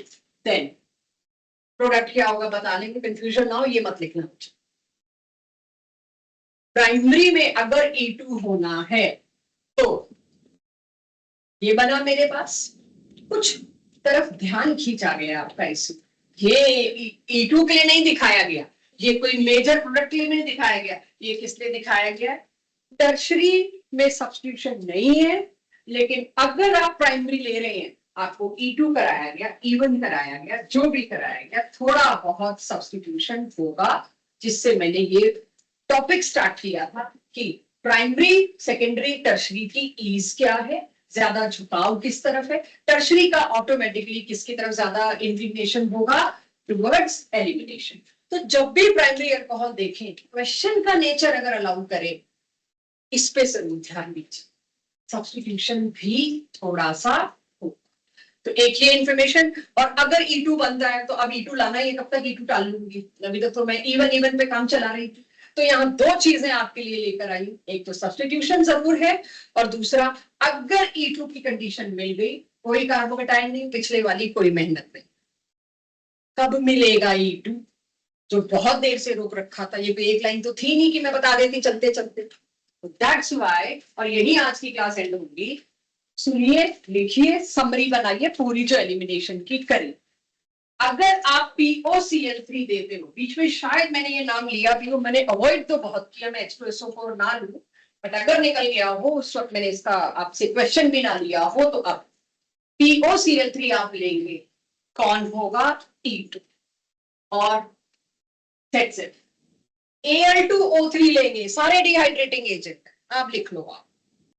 देन प्रोडक्ट क्या होगा बता लेंगे, कंफ्यूजन ना हो, ये मत लिखना मुझे, प्राइमरी में अगर E2 होना है तो ये बना मेरे पास, कुछ तरफ ध्यान खींचा गया आपका, इस ये E2 के लिए नहीं दिखाया गया, ये कोई मेजर प्रोडक्ट के लिए नहीं दिखाया गया, ये किस लिए दिखाया गया, टर्शरी में सब्स्टिट्यूशन नहीं है, लेकिन अगर आप प्राइमरी ले रहे हैं, आपको E2 कराया गया, E1 कराया गया, जो भी कराया गया, थोड़ा बहुत सब्स्टिट्यूशन होगा, जिससे मैंने ये टॉपिक स्टार्ट किया था कि प्राइमरी सेकेंडरी टर्शरी की ईज क्या है, ज्यादा झुकाव किस तरफ है, टर्शरी का ऑटोमेटिकली किसकी तरफ ज्यादा इंक्लिनेशन होगा, टुवर्ड्स एलिमिनेशन, तो जब भी प्राइमरी अल्कोहल देखें, क्वेश्चन का नेचर अगर अलाउ करे, इस पे जरूर ध्यान दीजिए, सब्स्टिट्यूशन भी थोड़ा सा हो, तो एक ये इन्फॉर्मेशन, और अगर E2 बनता है तो अब E2 लाना है, कब तक E2 टाल लूंगी, अभी तक तो मैं E1 पे काम चला रही थी, तो यहाँ 2 चीजें आपके लिए लेकर आई, एक तो सब्स्टिट्यूशन जरूर है, और दूसरा अगर E2 की कंडीशन मिल गई, कोई कार्बोकेटाइन नहीं, पिछले वाली कोई मेहनत नहीं, कब मिलेगा E2, जो बहुत देर से रोक रखा था, ये एक लाइन तो थी नहीं कि मैं बता देती चलते चलते, दैट्स व्हाई, और यही आज की क्लास एंड होगी, सुनिए लिखिए समरी बनाइए पूरी जो एलिमिनेशन की करें, अगर आप POCl3 देते हो, बीच में शायद मैंने ये नाम लिया भी हो, मैंने अवॉइड तो बहुत किया, मैं H2SO4 ना लूं, बट अगर निकल गया हो उस वक्त मैंने इसका आपसे क्वेश्चन भी ना लिया हो, तो अब POCl3 आप लेंगे, कौन होगा, E2, और Al2O3 लेंगे, सारे डिहाइड्रेटिंग एजेंट, आप लिख लो आप,